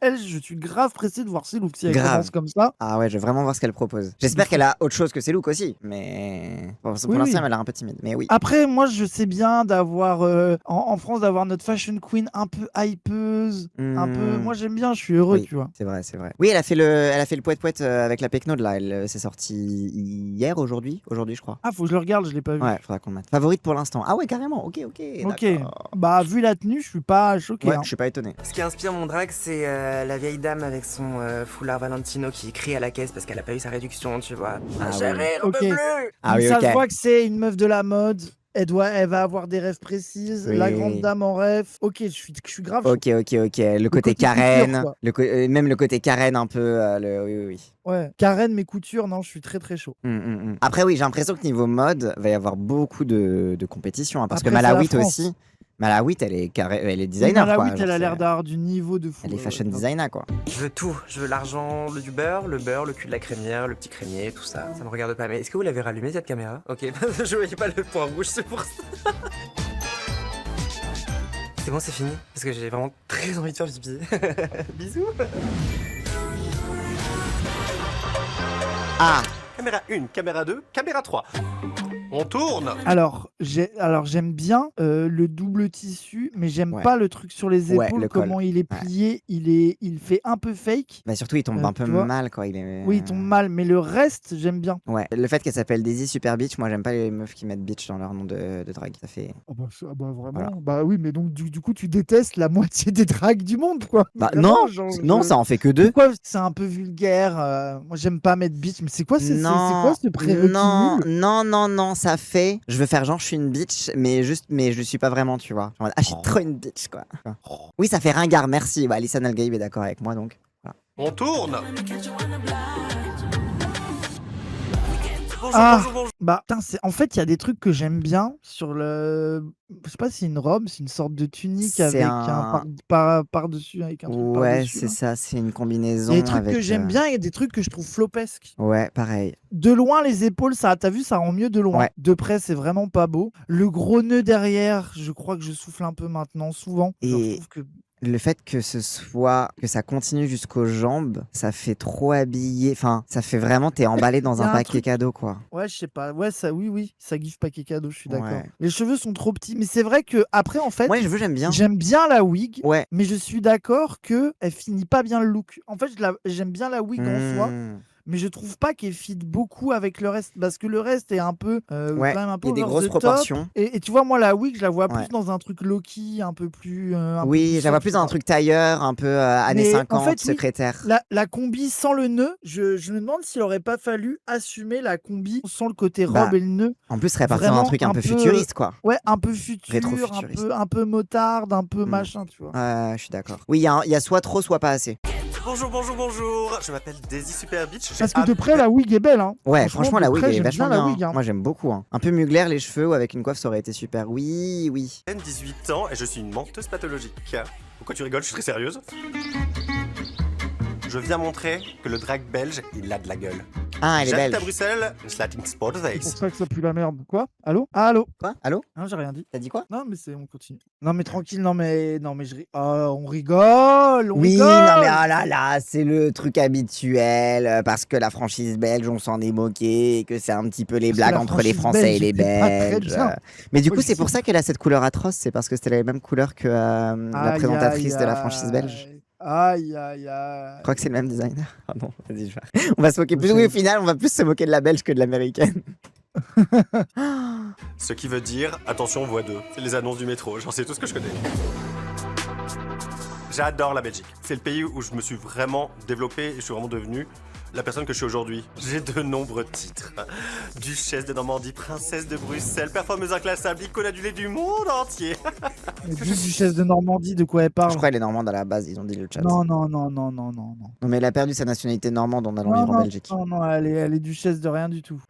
Elle, je suis grave pressé de voir ses looks si elle Grave. commence comme ça. Ah ouais, je vais vraiment voir ce qu'elle propose. J'espère qu'elle a autre chose que ses looks aussi. Mais pour Oui, l'instant, oui. elle a l'air un peu timide. Mais oui. Après, moi, je sais bien d'avoir en France d'avoir notre fashion queen un peu hypeuse, un peu. Hmm. Moi, j'aime bien. Je suis heureux, Oui. tu vois. C'est vrai, c'est vrai. Oui, elle a fait le poète avec la Pecnode là. Elle s'est sortie hier, aujourd'hui, je crois. Ah, faut que je le regarde, je l'ai pas vu. Ouais, faudra qu'on le mette. Favorite pour l'instant. Ah ouais, carrément. Ok. Ok. d'accord. Bah, vu la tenue, je suis pas choqué. Ouais, hein. je suis pas étonné. Ce qui inspire mon drag, c'est la vieille dame avec son foulard Valentino qui crie à la caisse parce qu'elle a pas eu sa réduction, tu vois. Ah Chérie, oui. on peut Ok. plus. Ah Donc, oui, ça ok. se voit que c'est une meuf de la mode. Elle va avoir des rêves précises. Oui, La oui, grande oui. dame en rêve. Ok, je suis grave chaud. Ok. Le côté côté Karen, couture, quoi. même le côté Karen un peu. Oui. Ouais. Karen, mes coutures, non, je suis très très chaud. Après, oui, j'ai l'impression que niveau mode, va y avoir beaucoup de compétition. Hein, parce Après, que c'est la Malawit France. aussi. Malawit, elle est designer. La quoi. elle Genre, a l'air c'est- d'avoir du niveau de fou. Elle est fashion ouais. designer, quoi. Je veux tout. Je veux l'argent, du beurre, le cul de la crémière, le petit crémier, tout ça. Ça me regarde pas. Mais est-ce que vous l'avez rallumé cette caméra? Ok, je voyais pas le point rouge, c'est pour ça. C'est bon, c'est fini. Parce que j'ai vraiment très envie de faire pipi. Bisous. Ah, Caméra 1, caméra 2, caméra 3. On tourne. Alors, j'aime bien le double tissu, mais j'aime Ouais. pas le truc sur les Ouais, épaules, le col. comment il est Ouais. plié, il fait un peu fake. bah surtout, il tombe un peu tu vois mal, quoi. Il est... Oui, il tombe mal, mais le reste, j'aime bien. Ouais, le fait qu'elle s'appelle Daisy Super Bitch, moi j'aime pas les meufs qui mettent bitch dans leur nom de drag. Ça fait. Vraiment. Voilà. Bah oui, mais donc du coup, tu détestes la moitié des drags du monde, quoi. Bah Vraiment, non, genre, non, ça en fait que deux. Pourquoi c'est un peu vulgaire moi, j'aime pas mettre bitch, mais c'est quoi, c'est quoi ce prérequis non, nul non, ça fait. Je veux faire genre je suis une bitch, mais je le suis pas vraiment, tu vois. Genre, ah, je suis trop une bitch, quoi. Oui, ça fait ringard, merci. Bah, Alissa Nalgaïb est d'accord avec moi, donc. Voilà. On tourne. Ah, bonjour, bonjour. bah, putain, en fait, il y a des trucs que j'aime bien sur le. Je sais pas si c'est une robe, c'est une sorte de tunique C'est avec un. par-dessus, avec un truc Ouais, par-dessus. c'est Là. ça, c'est une Il y a combinaison des trucs que avec. j'aime bien, il y a des trucs que je trouve flopesques. Ouais, pareil. De loin, les épaules, ça, t'as vu, ça rend mieux de loin. Ouais. De près, c'est vraiment pas beau. Le gros nœud derrière, je crois que je souffle un peu maintenant, souvent. Genre, je Et trouve que. le fait que que ça continue jusqu'aux jambes, ça fait trop habillé. Enfin, ça fait vraiment, t'es emballé dans Y a un un paquet truc- cadeau, quoi. Ouais, je sais pas. Ouais, ça, oui, ça giffe paquet cadeau, je suis d'accord. Ouais. Les cheveux sont trop petits. Mais c'est vrai que après, en fait, Moi, les cheveux, j'aime bien. j'aime bien la wig. Ouais. Mais je suis d'accord que elle finit pas bien le look. En fait, j'aime bien la wig en soi, Mmh. mais je trouve pas qu'elle fit beaucoup avec le reste, parce que le reste est un peu, Ouais, quand même un peu il y a des over grosses the top. proportions. Et tu vois, moi, la wig, je la vois Ouais. plus dans un truc Loki, un peu plus. Un peu Oui, je la vois soft, plus dans un quoi. truc tailleur, un peu années Mais en 50, fait, oui, secrétaire. la combi sans le nœud, je me demande s'il aurait pas fallu assumer la combi sans le côté Bah, robe et le nœud. En plus, serait parti dans un Vraiment truc un un peu peu, futuriste, quoi. Ouais, un peu futur, Rétro-futuriste. un peu motarde, un peu Mm. machin, tu vois. Je suis d'accord. Oui, il y a soit trop, soit pas assez. Bonjour, bonjour, bonjour. Je m'appelle Daisy Super Beach. J'ai Parce que à de près, la wig est belle, hein. Ouais, franchement, la de wig, près, elle est j'aime vachement bien bien. la wig, hein. Moi, j'aime beaucoup. Hein. Un peu mugler les cheveux ou avec une coiffe, ça aurait été super. Oui, oui. peine 18 ans et je suis une menteuse pathologique. Pourquoi tu rigoles? Je suis très sérieuse. Je viens montrer que le drag belge, il a de la gueule. Ah, elle est J'habite belge. à Bruxelles, Slating Sport C'est pour Face. ça que ça pue la merde. Quoi? Allô? Ah, allô? Quoi? Allô? Non, j'ai rien dit. T'as dit quoi? Non, mais on continue. Non, mais tranquille, non, mais on rigole, on Oui, rigole. non mais oh là là, c'est le truc habituel parce que la franchise belge, on s'en est moqué et que c'est un petit peu les Parce que blagues la entre les franchise Français et belge les était pas très Belges. bien. Mais du Faut coup, le c'est pour dire. ça qu'elle a cette couleur atroce, c'est parce que c'était la même couleur que la Aïe, présentatrice aïe, de la franchise belge. Aïe, aïe, aïe. Je crois que c'est le même designer. Pardon, vas-y, on va se moquer plus. Je Oui, sais. au final, on va plus se moquer de la belge que de l'américaine. Ce qui veut dire, attention, voix 2. C'est les annonces du métro, j'en sais tout ce que je connais. J'adore la Belgique. C'est le pays où je me suis vraiment développé et je suis vraiment devenu la personne que je suis aujourd'hui. J'ai de nombreux titres. Duchesse de Normandie, princesse de Bruxelles, performeuse inclassable, icône adulée du monde entier. Mais duchesse de Normandie, de quoi elle parle? Je crois qu'elle est normande à la base, ils ont dit le chat. Non, non, non, non, non, non, non. Non, mais elle a perdu sa nationalité normande en allant Non, vivre en non, Belgique. non, non, elle est duchesse de rien du tout.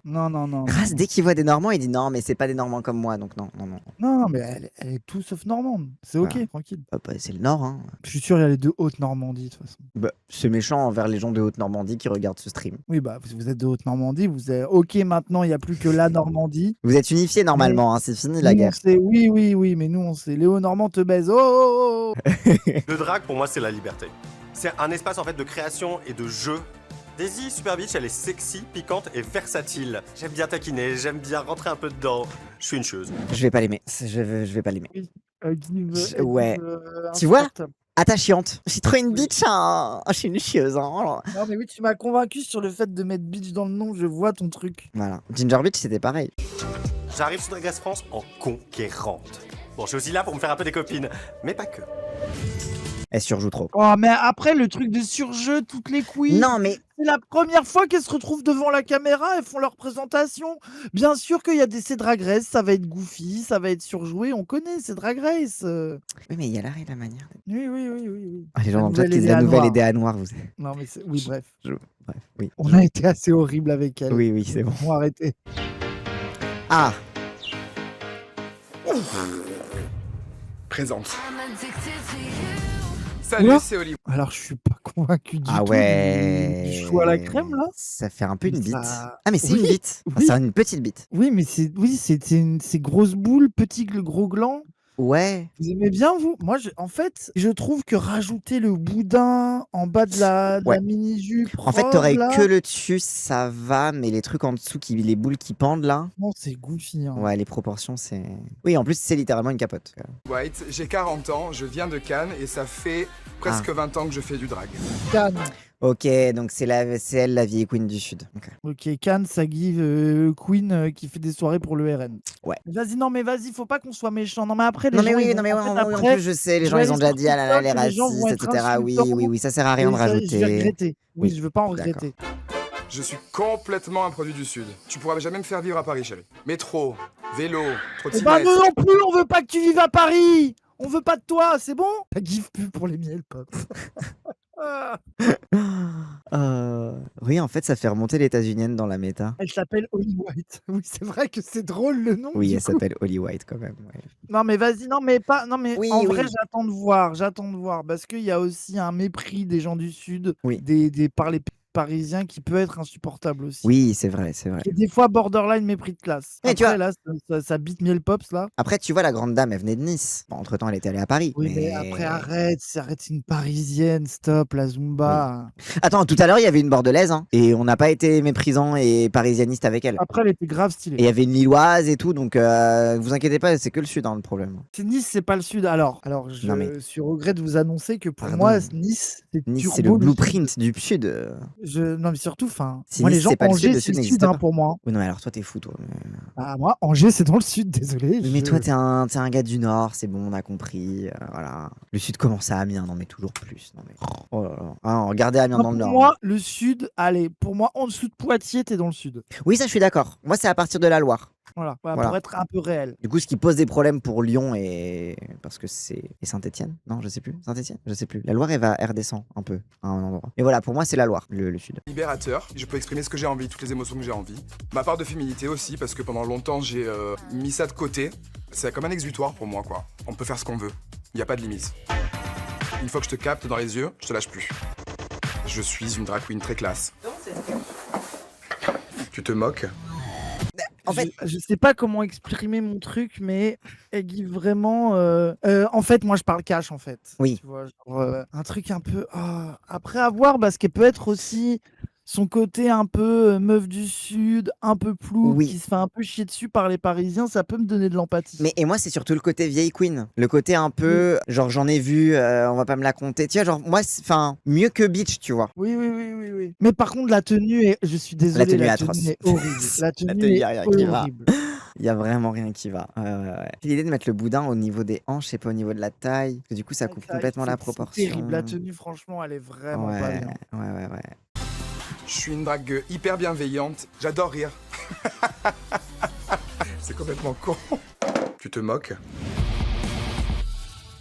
Non, non, non. Grâce, dès qu'il voit des Normands, il dit non, mais c'est pas des Normands comme moi, donc non, non, non. Non, non, mais elle est tout sauf normande. C'est ok, Voilà. tranquille. Hop, c'est le Nord, hein. Je suis sûr, il y a les deux Haute-Normandie, de toute façon. Bah, c'est méchant envers les gens de Haute-Normandie qui regardent ce stream. Oui, bah, vous êtes de Haute-Normandie, vous êtes ok maintenant, il n'y a plus que la Normandie. Vous êtes unifiés normalement, hein, c'est fini la Nous, on guerre. sait- oui, oui, oui, mais nous, on sait. Léo Normand te baise. Oh, oh, oh, oh. Le drag, pour moi, c'est la liberté. C'est un espace en fait de création et de jeu. Daisy Super Beach, elle est sexy, piquante et versatile. J'aime bien taquiner, j'aime bien rentrer un peu dedans. Je suis une chose. Je vais pas l'aimer. Je vais pas l'aimer. Ouais. Tu vois insupportable. Attachante. Je suis trop une bitch, hein. Je suis une chieuse, hein. Non, mais oui, tu m'as convaincu sur le fait de mettre bitch dans le nom, je vois ton truc. Voilà. Ginger Beach, c'était pareil. J'arrive sur Drag Race France en conquérante. Bon, je suis aussi là pour me faire un peu des copines, mais pas que. Elle surjoue trop. Oh, mais après, le truc de surjeu, toutes les queens. Non, mais C'est la première fois qu'elles se retrouvent devant la caméra et font leur présentation. Bien sûr qu'il y a c'est Drag Race, ça va être goofy, ça va être surjoué, on connaît, c'est Drag Race. oui, mais il y a l'art et la manière. Oui, oui, oui, oui, oui. Ah, les gens La dans le chat nouvelle qui disent Idéa la nouvelle Noire. idée noire. Vous... Non, mais oui, bref. Bref, oui. On a été assez horrible avec elle. Oui, oui, c'est bon. On va arrêter. Ah, Présente. Salut, Oula. c'est Olivier. Alors, je suis pas convaincu du ah tout ouais. du chou à la crème, là. Ça fait un peu une Mais bite. ça- Ah, mais c'est une Oui, bite. Enfin, oui. c'est une petite bite. Oui, mais c'est grosse boule, petit gros gland. Ouais. Vous aimez bien, vous? Moi, en fait, je trouve que rajouter le boudin en bas de la Ouais. mini-jupe En fait, robe, t'aurais là, que le dessus, ça va, mais les trucs en dessous, les boules qui pendent là. non, c'est goofy. Hein. Ouais, les proportions, c'est. Oui, en plus, c'est littéralement une capote. White, j'ai 40 ans, je viens de Cannes et ça fait presque 20 ans que je fais du drag. Cannes. Ok, donc c'est elle, la vieille queen du Sud. Ok. Ok, Cannes, ça give Queen qui fait des soirées pour le RN. Ouais. Vas-y, non, mais vas-y, faut pas qu'on soit méchant. Non, mais après, les Non, mais gens, oui, ils non, vont- mais en fait, en après, plus, je sais, les je gens, vais ils ont aller déjà sur dit, ah là là, les TikTok, les gens vont racistes, être etc. Oui, insultants. oui, oui, ça sert à rien de et je vais rajouter. regretter. Oui, Oui, je veux pas en d'accord. regretter. Je suis complètement un produit du Sud. Tu pourras jamais me faire vivre à Paris, chérie. Métro, vélo, Eh ben trottinette. non, non plus, on veut pas que tu vives à Paris. On veut pas de toi, c'est bon? Ta gif pub pour les miels pop. Ah. Oui, Oui, en fait, ça fait remonter l'états-unienne dans la méta. Elle s'appelle Holly White. Oui, c'est vrai que c'est drôle le nom. Oui, du elle coup. s'appelle Holly White quand même. Ouais. Non mais vas-y, non mais pas, non mais Oui, en oui. vrai j'attends de voir parce qu'il y a aussi un mépris des gens du sud, Oui. par les Parisiens qui peut être insupportable aussi. Oui, c'est vrai, c'est vrai. Et des fois borderline mépris de classe. Mais tu Après vois- là, ça bite miel pops là. Après, tu vois, la grande dame, elle venait de Nice. Bon, entre-temps, elle était allée à Paris. Oui, mais après arrête, c'est une Parisienne, stop la Zumba. Attends, tout à l'heure, il y avait une bordelaise, hein, et on n'a pas été méprisant et parisianiste avec elle. Après elle était grave Et stylée. il y avait une Lilloise et tout, donc vous inquiétez pas, c'est que le sud, hein, le problème. C'est Nice, c'est pas le sud. Alors je Non, mais- suis au regret de vous annoncer que pour Pardon. moi Nice c'est Nice, turbo c'est le sud. blueprint du sud. Non mais surtout, enfin, Si moi les Nice, gens c'est pas le Angers sud, le c'est sud le n'existe sud hein, pas. pour moi. Oui, non, mais alors toi, t'es fou, toi. Ah, moi Angers c'est dans le sud, désolé. Mais toi, t'es un gars du Nord, c'est bon, on a compris. Voilà. Le Sud commence à Amiens, non, mais toujours plus. Non, mais... Oh là là. Ah, regardez Amiens Non, dans le pour Nord. moi, le sud, allez, pour moi, en dessous de Poitiers, t'es dans le sud. Oui, ça, je suis d'accord. Moi, c'est à partir de la Loire. Voilà, Voilà. pour être un peu réel. Du coup, ce qui pose des problèmes pour Lyon et. Parce que c'est. Et Saint-Etienne. Non, je sais plus. Saint-Etienne. Je sais plus. La Loire, elle redescend un peu à un endroit. Et voilà, pour moi, c'est la Loire, le Sud. Libérateur, je peux exprimer ce que j'ai envie, toutes les émotions que j'ai envie. Ma part de féminité aussi, parce que pendant longtemps j'ai mis ça de côté. C'est comme un exutoire pour moi, quoi. On peut faire ce qu'on veut, il n'y a pas de limite. Une fois que je te capte dans les yeux, je te lâche plus. Je suis une drag queen très classe. Tu te moques? En fait- Je sais pas comment exprimer mon truc, mais elle dit vraiment. En fait, moi, je parle cash, en fait. Oui. Tu vois, genre, un truc un peu. Après avoir, parce qu'elle peut être aussi son côté un peu meuf du sud, un peu plou, Oui. qui se fait un peu chier dessus par les Parisiens, ça peut me donner de l'empathie. Mais et moi, c'est surtout le côté vieille queen. Le côté un peu. Genre, j'en ai vu, on va pas me la compter. Tu vois, genre, moi, enfin, mieux que Beach, tu vois. Oui. Mais par contre, la tenue est. Je suis désolé, tenue est la atroce. tenue est horrible. La tenue tenue, y est a rien qui va. horrible. Il y a vraiment rien qui va. Ouais. L'idée de mettre le boudin au niveau des hanches et pas au niveau de la taille. Parce que du coup, ça coupe complètement la C'est proportion. terrible. La tenue, franchement, elle est vraiment pas Ouais, bien. ouais. Je suis une drague hyper bienveillante, j'adore rire. C'est complètement con. Tu te moques?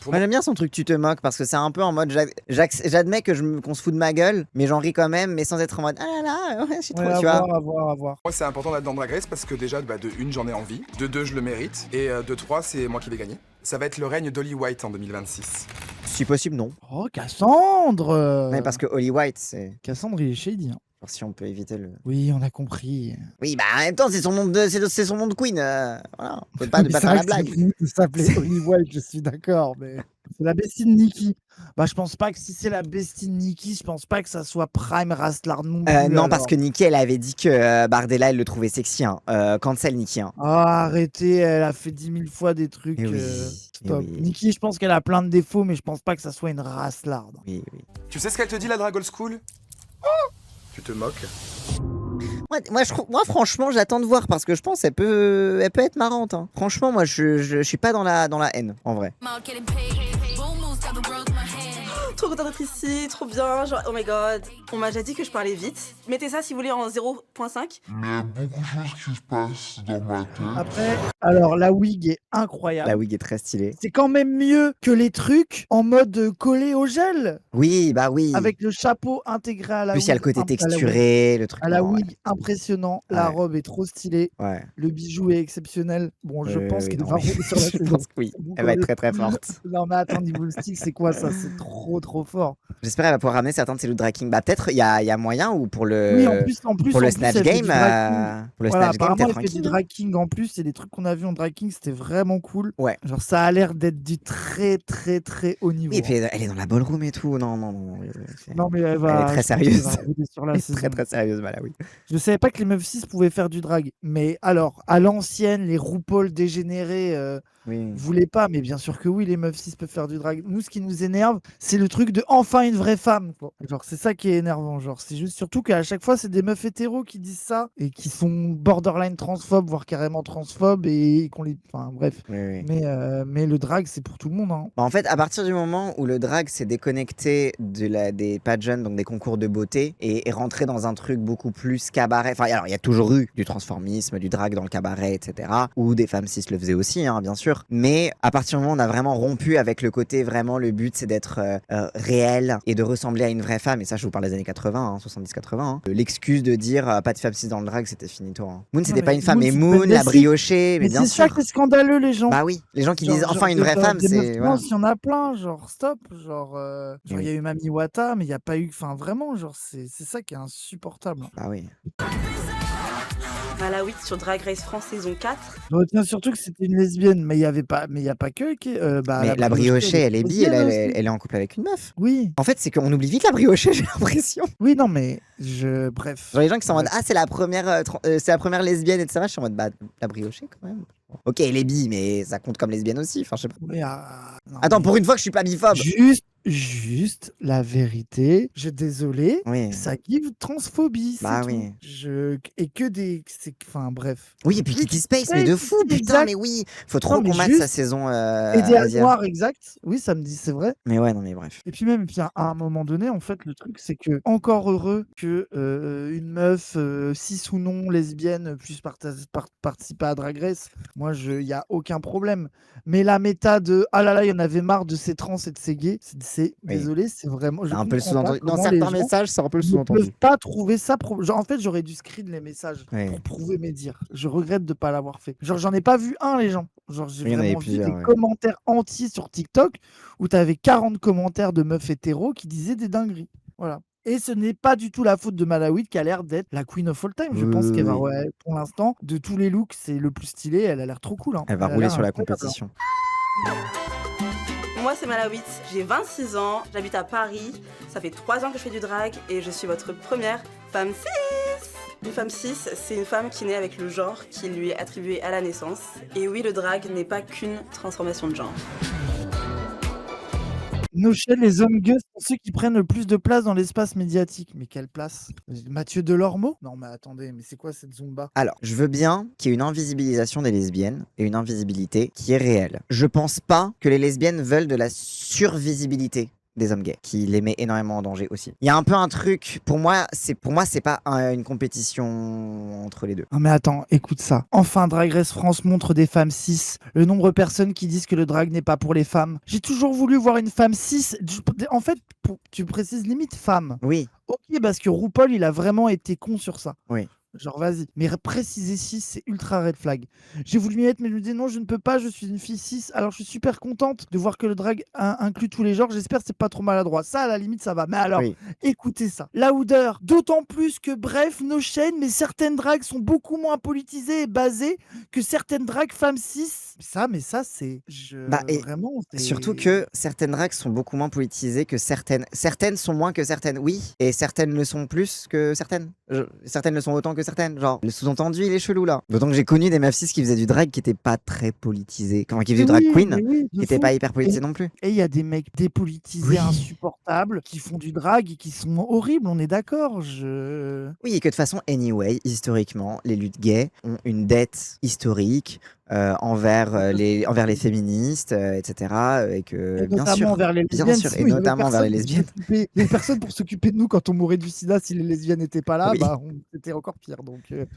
Pour Moi, j'aime bien son truc tu te moques parce que c'est un peu en mode j'admets qu'on se fout de ma gueule, mais j'en ris quand même, mais sans être en mode ah là là, ouais, je suis trop, Ouais, tu à vois. voir. moi, c'est important d'être dans Drag Race parce que déjà, de une, j'en ai envie. De deux, je le mérite. Et de trois, c'est moi qui vais gagner. Ça va être le règne d'Holly White en 2026. Si possible, non. Oh, Cassandre Mais parce que Holly White, c'est. Cassandre, il est shady. Hein. Alors, si on peut éviter le. Oui, on a compris. Oui, bah en même temps, c'est son nom de queen. Voilà. On peut pas ne Mais pas c'est faire vrai la que blague. c'est s'appelait Holly White, je suis d'accord, mais c'est la bestie de Nikki. Bah, je pense pas que si c'est la bestie de Nikki, je pense pas que ça soit Prime Raslar non plus. Non, parce alors. que Nikki, elle avait dit que Bardella, elle le trouvait sexy. Hein. Cancel Nikki. Hein. Ah, arrêtez, elle a fait 10 000 fois des trucs. Eh oui, Stop. eh oui. Nikki, je pense qu'elle a plein de défauts, mais je pense pas que ça soit une Raslar. Oui. Tu sais ce qu'elle te dit, la drag old school? Tu te moques? Moi, franchement, j'attends de voir parce que je pense qu'elle peut être marrante. Hein. Franchement, moi, je suis pas dans la haine, en vrai. Trop contente d'être ici, trop bien, genre oh my god. On m'a déjà dit que je parlais vite. Mettez ça si vous voulez en 0.5. Mais il y a beaucoup de choses qui se passent dans ma tête. Après, alors la wig est incroyable. La wig est très stylée. C'est quand même mieux que les trucs en mode collé au gel. Oui, bah oui. Avec le chapeau intégré à la Plus, wig. il y a le côté texturé, le truc. À la non, ouais. wig, impressionnant. La Ouais. robe est trop stylée. Ouais. Le bijou est exceptionnel. Bon, je pense Oui, qu'elle non, va mais rouler sur la je saison. pense que oui. Elle va être très très forte. Non, mais attends, niveau stick, c'est quoi ça? C'est trop fort. J'espère qu'elle va pouvoir ramener certains de ses looks drag king. Bah peut-être il y a moyen ou pour le Oui, en plus, pour le elle Snatch fait du Game, drag king. pour le Voilà, Snatch Game, apparemment, peut-être elle un fait du king. drag king en plus. Et les trucs qu'on a vus en drag king, c'était vraiment cool. Ouais. Genre, ça a l'air d'être du très haut niveau. Oui, et puis elle est dans la ballroom et tout. Non. Non, mais elle Elle va. est très je pense qu'elle sérieuse. va rouler sur la Elle est saison. très sérieuse, voilà, oui. Je savais pas que les meufs 6 pouvaient faire du drag. Mais alors, à l'ancienne, les RuPaul dégénérés Oui. voulaient pas. Mais bien sûr que oui, les meufs 6 peuvent faire du drag. Nous, ce qui nous énerve, c'est le truc de enfin une vraie femme. Quoi. Genre, c'est ça qui est énervant. Genre, c'est juste surtout qu'à chaque fois, c'est des meufs hétéros qui disent ça et qui sont borderline transphobes, voire carrément transphobes et qu'on les. Enfin, bref. Oui. Mais le drag, c'est pour tout le monde. Hein. Bah, en fait, à partir du moment où le drag s'est déconnecté des pageants, donc des concours de beauté, et est rentré dans un truc beaucoup plus cabaret. Enfin, alors il y a toujours eu du transformisme, du drag dans le cabaret, etc. Ou des femmes cis le faisaient aussi, hein, bien sûr. Mais à partir du moment où on a vraiment rompu avec le côté vraiment, le but c'est d'être réelle et de ressembler à une vraie femme, et ça je vous parle des années 80, 70-80, l'excuse de dire pas de femme cis dans le drag, c'était finito. Moon, c'était pas une femme, mais Moon, la briochée, mais bien c'est ça sûr. qui est scandaleux, les gens. Bah oui, les gens qui Genre- disent enfin genre une des- vraie genre femme, des meufs c'est. trans, Voilà. il y en a plein, genre stop, genre il Oui. y a eu Mami Wata, mais il y a pas eu, enfin vraiment, genre c'est ça qui est insupportable. Bah oui. Malawi sur Drag Race France saison 4. Je retiens surtout que c'était une lesbienne, mais il y a pas que Mais la briochée, elle est bi, lesbienne aussi. elle est en couple avec une meuf. Oui. En fait, c'est qu'on oublie vite la briochée, j'ai l'impression. Oui, non, mais bref. Genre les gens qui sont en mode Bref. ah c'est la première lesbienne, etc. Je suis en mode bah la briochée quand même. Ok, elle est bi, mais ça compte comme lesbienne aussi. Enfin, je sais pas. Mais, non, Attends, mais pour une fois que je suis pas biphobe. Juste la vérité. Je désolé. Oui. Ça give transphobie. Bah c'est oui. tout. Et que des. Enfin, bref. Oui, et puis Kitty Space, mais de fou, putain, exact. mais oui. Faut trop Non, mais qu'on mate juste- sa saison Idéal Asia. noir, exact. Oui, ça me dit, c'est vrai. Mais ouais, non, mais bref. Et puis même, à un moment donné, en fait, le truc, c'est que encore heureux que une meuf, cis ou non, lesbienne, puisse participer à Drag Race. Moi, il n'y a aucun problème. Mais la méta de « Ah là là, il y en avait marre de ces trans et de ces gays », désolé, c'est vraiment... C'est un peu le comprends pas sous-entendu. Dans comment les certains gens messages, c'est un peu le ne sous-entendu. peuvent pas trouver ça... Genre, en fait, j'aurais dû screen les messages Ouais. pour prouver mes dires. Je regrette de ne pas l'avoir fait. Genre, j'en ai pas vu un, les gens. Genre, j'ai Oui, il y en avait vraiment vu plusieurs, des ouais. commentaires entiers sur TikTok où tu avais 40 commentaires de meufs hétéros qui disaient des dingueries. Voilà. Et ce n'est pas du tout la faute de Malawi qui a l'air d'être la queen of all time. Je Oui, pense oui, qu'elle va, oui. ouais, pour l'instant, de tous les looks, c'est le plus stylé. Elle a l'air trop cool. Hein. Elle va a rouler l'air sur la incroyable, hein. compétition. Moi, c'est Malawit, j'ai 26 ans, j'habite à Paris, ça fait 3 ans que je fais du drag et je suis votre première femme cis. Une femme cis, c'est une femme qui naît avec le genre qui lui est attribué à la naissance. Et oui, le drag n'est pas qu'une transformation de genre. Nos chaînes, les hommes gueux sont ceux qui prennent le plus de place dans l'espace médiatique. Mais quelle place? Mathieu Delormeau? Non, mais attendez, mais c'est quoi cette Zumba? Alors, je veux bien qu'il y ait une invisibilisation des lesbiennes et une invisibilité qui est réelle. Je pense pas que les lesbiennes veulent de la survisibilité des hommes gays, qui les met énormément en danger aussi. Il y a un peu un truc, pour moi, c'est pas une compétition entre les deux. Non mais attends, écoute ça. Enfin, Drag Race France montre des femmes cis. Le nombre de personnes qui disent que le drag n'est pas pour les femmes. J'ai toujours voulu voir une femme cis. En fait, tu précises limite femme. Oui. Ok, parce que RuPaul, il a vraiment été con sur ça. Oui. Genre, vas-y. Mais préciser cis, c'est ultra red flag. J'ai voulu m'y mettre, mais je me dis non, je ne peux pas, je suis une fille cis. Alors, je suis super contente de voir que le drag inclut tous les genres. J'espère que c'est pas trop maladroit. Ça, à la limite, ça va. Mais alors, Oui. écoutez ça. La Houder, d'autant plus que, bref, nos chaînes, mais certaines drags sont beaucoup moins politisées et basées que certaines drags femmes cis. Mais ça, c'est. Vraiment. Surtout que certaines drags sont beaucoup moins politisées que certaines. Certaines sont moins que certaines, oui. Et certaines le sont plus que certaines. Certaines le sont autant que certaines. Genre, le sous-entendu, il est chelou là. D'autant que j'ai connu des meufs cis qui faisaient du drag qui étaient pas très politisés. Enfin, qui faisaient du drag queen, qui étaient pas hyper politisés non plus. Et il y a des mecs dépolitisés insupportables qui font du drag et qui sont horribles, on est d'accord. Oui, et que de toute façon, anyway, historiquement, les luttes gays ont une dette historique envers les féministes, etc. Et que, Et bien notamment sûr, envers les bien lesbiennes. sûr, sinon, et il y avait notamment envers les personne lesbiennes. Il y avait personne pour s'occuper de nous quand on mourait du sida. Si les lesbiennes n'étaient pas là, Oui. c'était encore pire.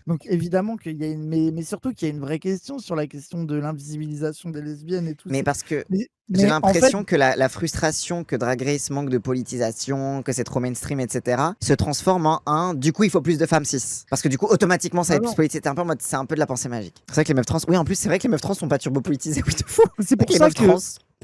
Donc évidemment qu'il y a mais surtout qu'il y a une vraie question sur la question de l'invisibilisation des lesbiennes et tout. Mais parce que Mais j'ai en l'impression fait- que la frustration que Drag Race manque de politisation, que c'est trop mainstream, etc., se transforme en un du coup il faut plus de femmes cis. Parce que du coup automatiquement ça va être plus politisé. C'est un peu de la pensée magique. C'est vrai que les meufs trans, oui en plus c'est vrai que les meufs trans sont pas turbo politisées, oui de fou. C'est pour les ça meufs que. trans,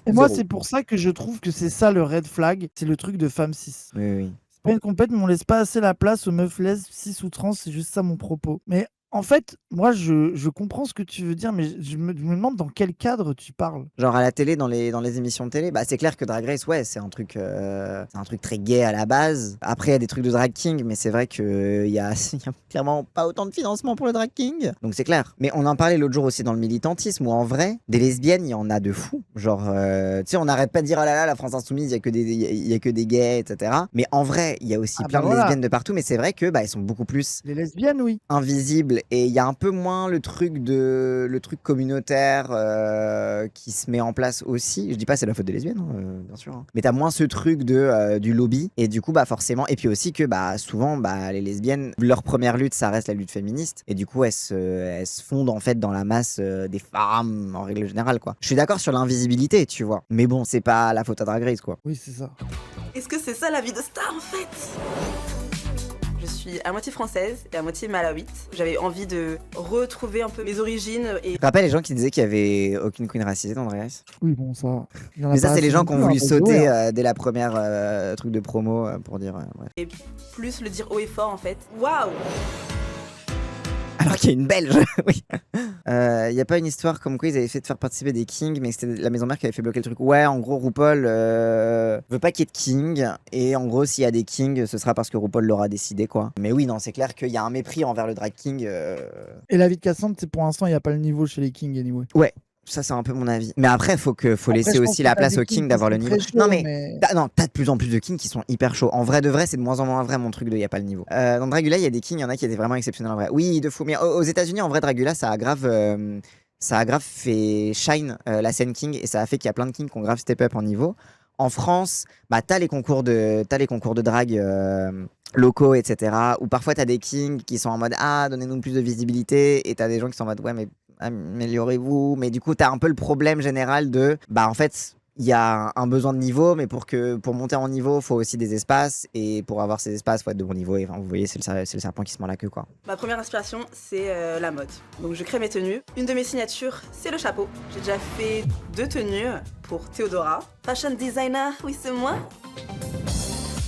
Et moi, zéro. c'est pour ça que je trouve que c'est ça le red flag, c'est le truc de femme cis. Oui, oui. C'est pas une compète, mais on laisse pas assez la place aux meufs lesbes, cis ou trans, c'est juste ça mon propos. Mais en fait, moi, je comprends ce que tu veux dire, mais je me demande dans quel cadre tu parles. Genre à la télé, dans les émissions de télé, bah c'est clair que Drag Race, ouais, c'est un truc très gay à la base. Après, il y a des trucs de drag king, mais c'est vrai qu'il y a clairement pas autant de financement pour le drag king. Donc c'est clair. Mais on en parlait l'autre jour aussi dans le militantisme, où en vrai, des lesbiennes, il y en a de fous. Genre, tu sais, on n'arrête pas de dire, oh là là, la France Insoumise, il y a que des gays, etc. Mais en vrai, il y a aussi plein de lesbiennes de partout, mais c'est vrai que bah, elles sont beaucoup plus Les lesbiennes, oui. invisibles, et il y a un peu moins le truc communautaire qui se met en place aussi. Je dis pas c'est la faute des lesbiennes, bien sûr, hein. Mais t'as moins ce truc du lobby, et du coup bah forcément, et puis aussi que bah souvent bah les lesbiennes, leur première lutte ça reste la lutte féministe, et du coup elles se fondent en fait dans la masse des femmes en règle générale quoi. Je suis d'accord sur l'invisibilité, tu vois, mais bon c'est pas la faute à Drag Race quoi. Oui, c'est ça. Est-ce que c'est ça la vie de star en fait? Je suis à moitié française et à moitié malawite. J'avais envie de retrouver un peu mes origines et Je rappelle les gens qui disaient qu'il y avait aucune queen racisée dans Drag Race. Oui, bon, ça. il y en a Mais ça, pas c'est les assez gens non qui ont plus, voulu hein, faut jouer, sauter hein. dès la première truc de promo pour dire. Bref. et plus le dire haut et fort en fait. Waouh! Alors qu'il y a une belge, oui. Il n'y a pas une histoire comme quoi ils avaient fait de faire participer des kings, mais c'était la maison mère qui avait fait bloquer le truc. Ouais, en gros, RuPaul veut pas qu'il y ait de king, et en gros, s'il y a des kings, ce sera parce que RuPaul l'aura décidé, quoi. Mais oui, non, c'est clair qu'il y a un mépris envers le drag king. Et la vie de Cassandre, c'est pour l'instant, il n'y a pas le niveau chez les Kings anyway. Ouais. Ça, c'est un peu mon avis. Mais après, faut Après, laisser je pense aussi que la t'as place des aux kings kings qui d'avoir le sont niveau. très chauds, Non, mais t'as de plus en plus de kings qui sont hyper chauds. En vrai de vrai, c'est de moins en moins vrai mon truc de y a pas le niveau. Dans Dragula, il y a des kings, il y en a qui étaient vraiment exceptionnels en vrai. Oui, de fou. Mais aux États-Unis, en vrai, Dragula, ça a grave fait shine la scène king et ça a fait qu'il y a plein de kings qui ont grave step up en niveau. En France, bah, t'as les concours de drag locaux, etc. Où parfois t'as des kings qui sont en mode donnez-nous plus de visibilité, et t'as des gens qui sont en mode ouais, mais améliorez-vous. Mais du coup, t'as un peu le problème général de en fait, il y a un besoin de niveau, mais pour monter en niveau, faut aussi des espaces, et pour avoir ces espaces, faut être de bon niveau. Et enfin, vous voyez, c'est le serpent qui se mord la queue, quoi. Ma première inspiration, c'est la mode. Donc je crée mes tenues. Une de mes signatures, c'est le chapeau. J'ai déjà fait 2 tenues pour Theodora. Fashion designer, oui c'est moi.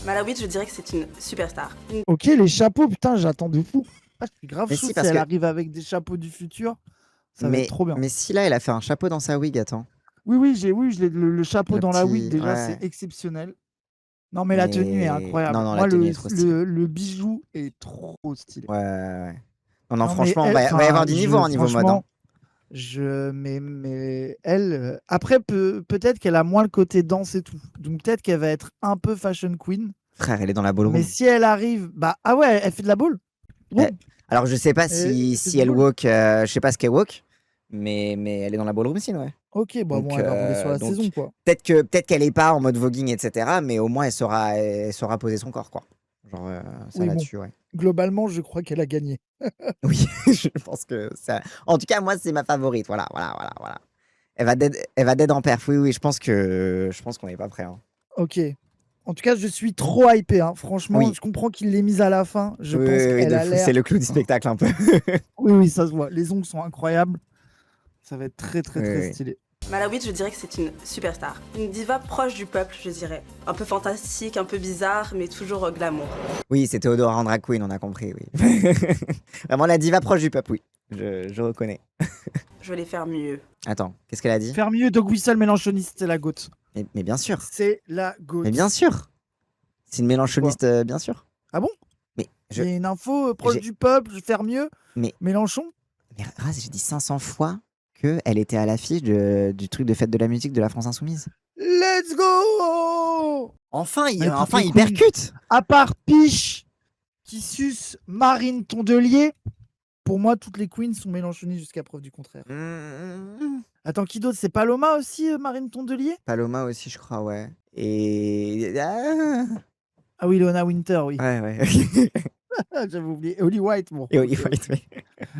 Malawite, je dirais que c'est une superstar. Ok, les chapeaux, putain, j'attends de fou. Je suis grave Mais chaud si, si parce elle que- arrive avec des chapeaux du futur. Ça va être trop bien. Mais si là, elle a fait un chapeau dans sa wig, attends. Oui, le chapeau Le dans la petit- wig, déjà, ouais. c'est exceptionnel. Non, mais la tenue est incroyable. Non, Moi, la tenue est trop stylée. le bijou est trop stylé. Ouais. Non, mais franchement, elle, va y avoir du niveau en niveau mode. Hein. Mais elle, après, peut-être qu'elle a moins le côté danse et tout. Donc peut-être qu'elle va être un peu fashion queen. Frère, elle est dans la ballroom. Mais si elle arrive, ah ouais, elle fait de la boule. Bon. Alors, je sais pas c'est si elle drôle. walk, je sais pas ce qu'elle walk, mais elle est dans la ballroom scene, ouais. Ok, bon, Donc, elle va rouler sur la donc, saison, quoi. Peut-être qu'elle est pas en mode voguing, etc. Mais au moins, elle saura poser son corps, quoi. Genre, ça Oui, là-dessus, ouais. Globalement, je crois qu'elle a gagné. Oui, je pense que ça. En tout cas, moi, c'est ma favorite. Voilà. Elle va dead en perf. Oui, je pense qu'on n'est pas prêt. Hein. Ok. En tout cas, je suis trop hypé. Hein. Franchement, Oui. je comprends qu'il l'ait mise à la fin. Je Oui, pense oui, qu'elle de a fou. l'air. C'est le clou du spectacle, un peu. Oui, ça se voit. Les ongles sont incroyables. Ça va être très Oui. stylé. Malawite, je dirais que c'est une superstar. Une diva proche du peuple, je dirais. Un peu fantastique, un peu bizarre, mais toujours glamour. Oui, c'est Theodora en drag queen, on a compris, oui. Vraiment la diva proche du peuple, oui. Je reconnais. Je vais les faire mieux. Attends, qu'est-ce qu'elle a dit? Faire mieux, Doug Whistle, Mélenchoniste, c'est la goat. Mais bien sûr. C'est la goat. Mais bien sûr. C'est une mélanchoniste, bien sûr. Ah bon? Mais Il y a une info proche du peuple, faire mieux. Mais Mélenchon? Mais Raz, j'ai dit 500 fois qu'elle était à l'affiche du truc de fête de la musique de la France Insoumise. Let's go! Enfin, il queen. percute. À part Piche, qui suce Marine Tondelier, pour moi, toutes les queens sont mélanchonistes jusqu'à preuve du contraire. Attends, qui d'autre? C'est Paloma aussi, Marine Tondelier? Paloma aussi, je crois, ouais. Et... Ah oui, Leona Winter, oui. Ouais. J'avais oublié. Et Holly White, bon. Et Holly White, oui.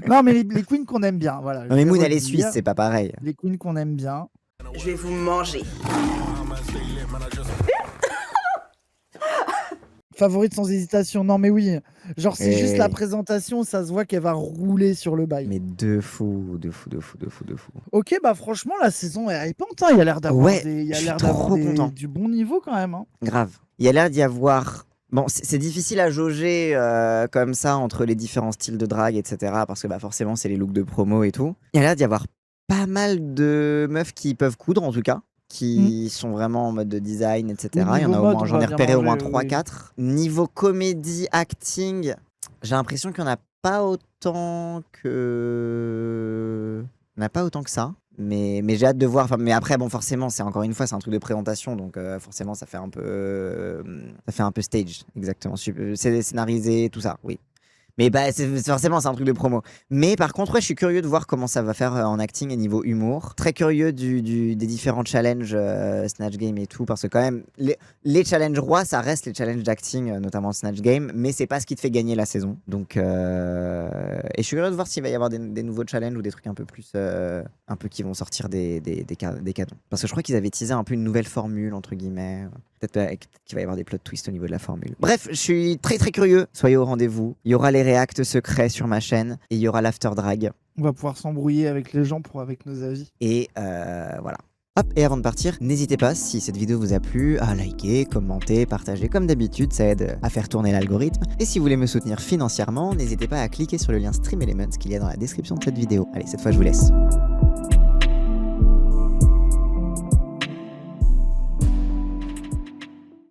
Non, mais les queens qu'on aime bien, voilà. Non, mais Je Moon, vais elle est redire. suisse, c'est pas pareil. Les queens qu'on aime bien. Je vais vous manger. Favorite sans hésitation. Non, mais oui. Genre, c'est Et- juste la présentation, ça se voit qu'elle va rouler sur le bail. Mais de fou. Ok, bah franchement, la saison est hypante. Hein. Il y a l'air d'avoir Ouais, il y a je suis l'air trop d'avoir content. du bon niveau quand même. Hein. Grave. Il y a l'air d'y avoir... Bon, c'est difficile à jauger comme ça entre les différents styles de drague, etc. Parce que forcément, c'est les looks de promo et tout. Il y a l'air d'y avoir pas mal de meufs qui peuvent coudre, en tout cas. Qui sont vraiment en mode de design, etc. Oui, Il y en a niveau au mode, moins, on j'en va ai bien repéré au moins manger, 3-4. Niveau comédie, acting, j'ai l'impression qu'il n'y en a pas autant que... Il n'y en a pas autant que ça. Mais j'ai hâte de voir. Enfin, mais après, bon, forcément, c'est encore une fois, c'est un truc de présentation. Donc, forcément, ça fait un peu stage. Exactement. C'est scénarisé, tout ça, oui. Mais forcément, c'est un truc de promo. Mais par contre, ouais, je suis curieux de voir comment ça va faire en acting et niveau humour. Très curieux des différents challenges Snatch Game et tout. Parce que quand même, les challenges rois, ça reste les challenges d'acting, notamment Snatch Game. Mais c'est pas ce qui te fait gagner la saison. Donc je suis curieux de voir s'il va y avoir des nouveaux challenges ou des trucs un peu plus. Un peu qui vont sortir des canons. Parce que je crois qu'ils avaient teasé un peu une nouvelle formule, entre guillemets. Peut-être qu'il va y avoir des plot twists au niveau de la formule. Bref, je suis très très curieux. Soyez au rendez-vous. Il y aura les réacts secrets sur ma chaîne et il y aura l'after drag. On va pouvoir s'embrouiller avec les gens avec nos avis. Et voilà. Hop, et avant de partir, n'hésitez pas, si cette vidéo vous a plu, à liker, commenter, partager comme d'habitude, ça aide à faire tourner l'algorithme. Et si vous voulez me soutenir financièrement, n'hésitez pas à cliquer sur le lien Stream Elements qu'il y a dans la description de cette vidéo. Allez, cette fois je vous laisse.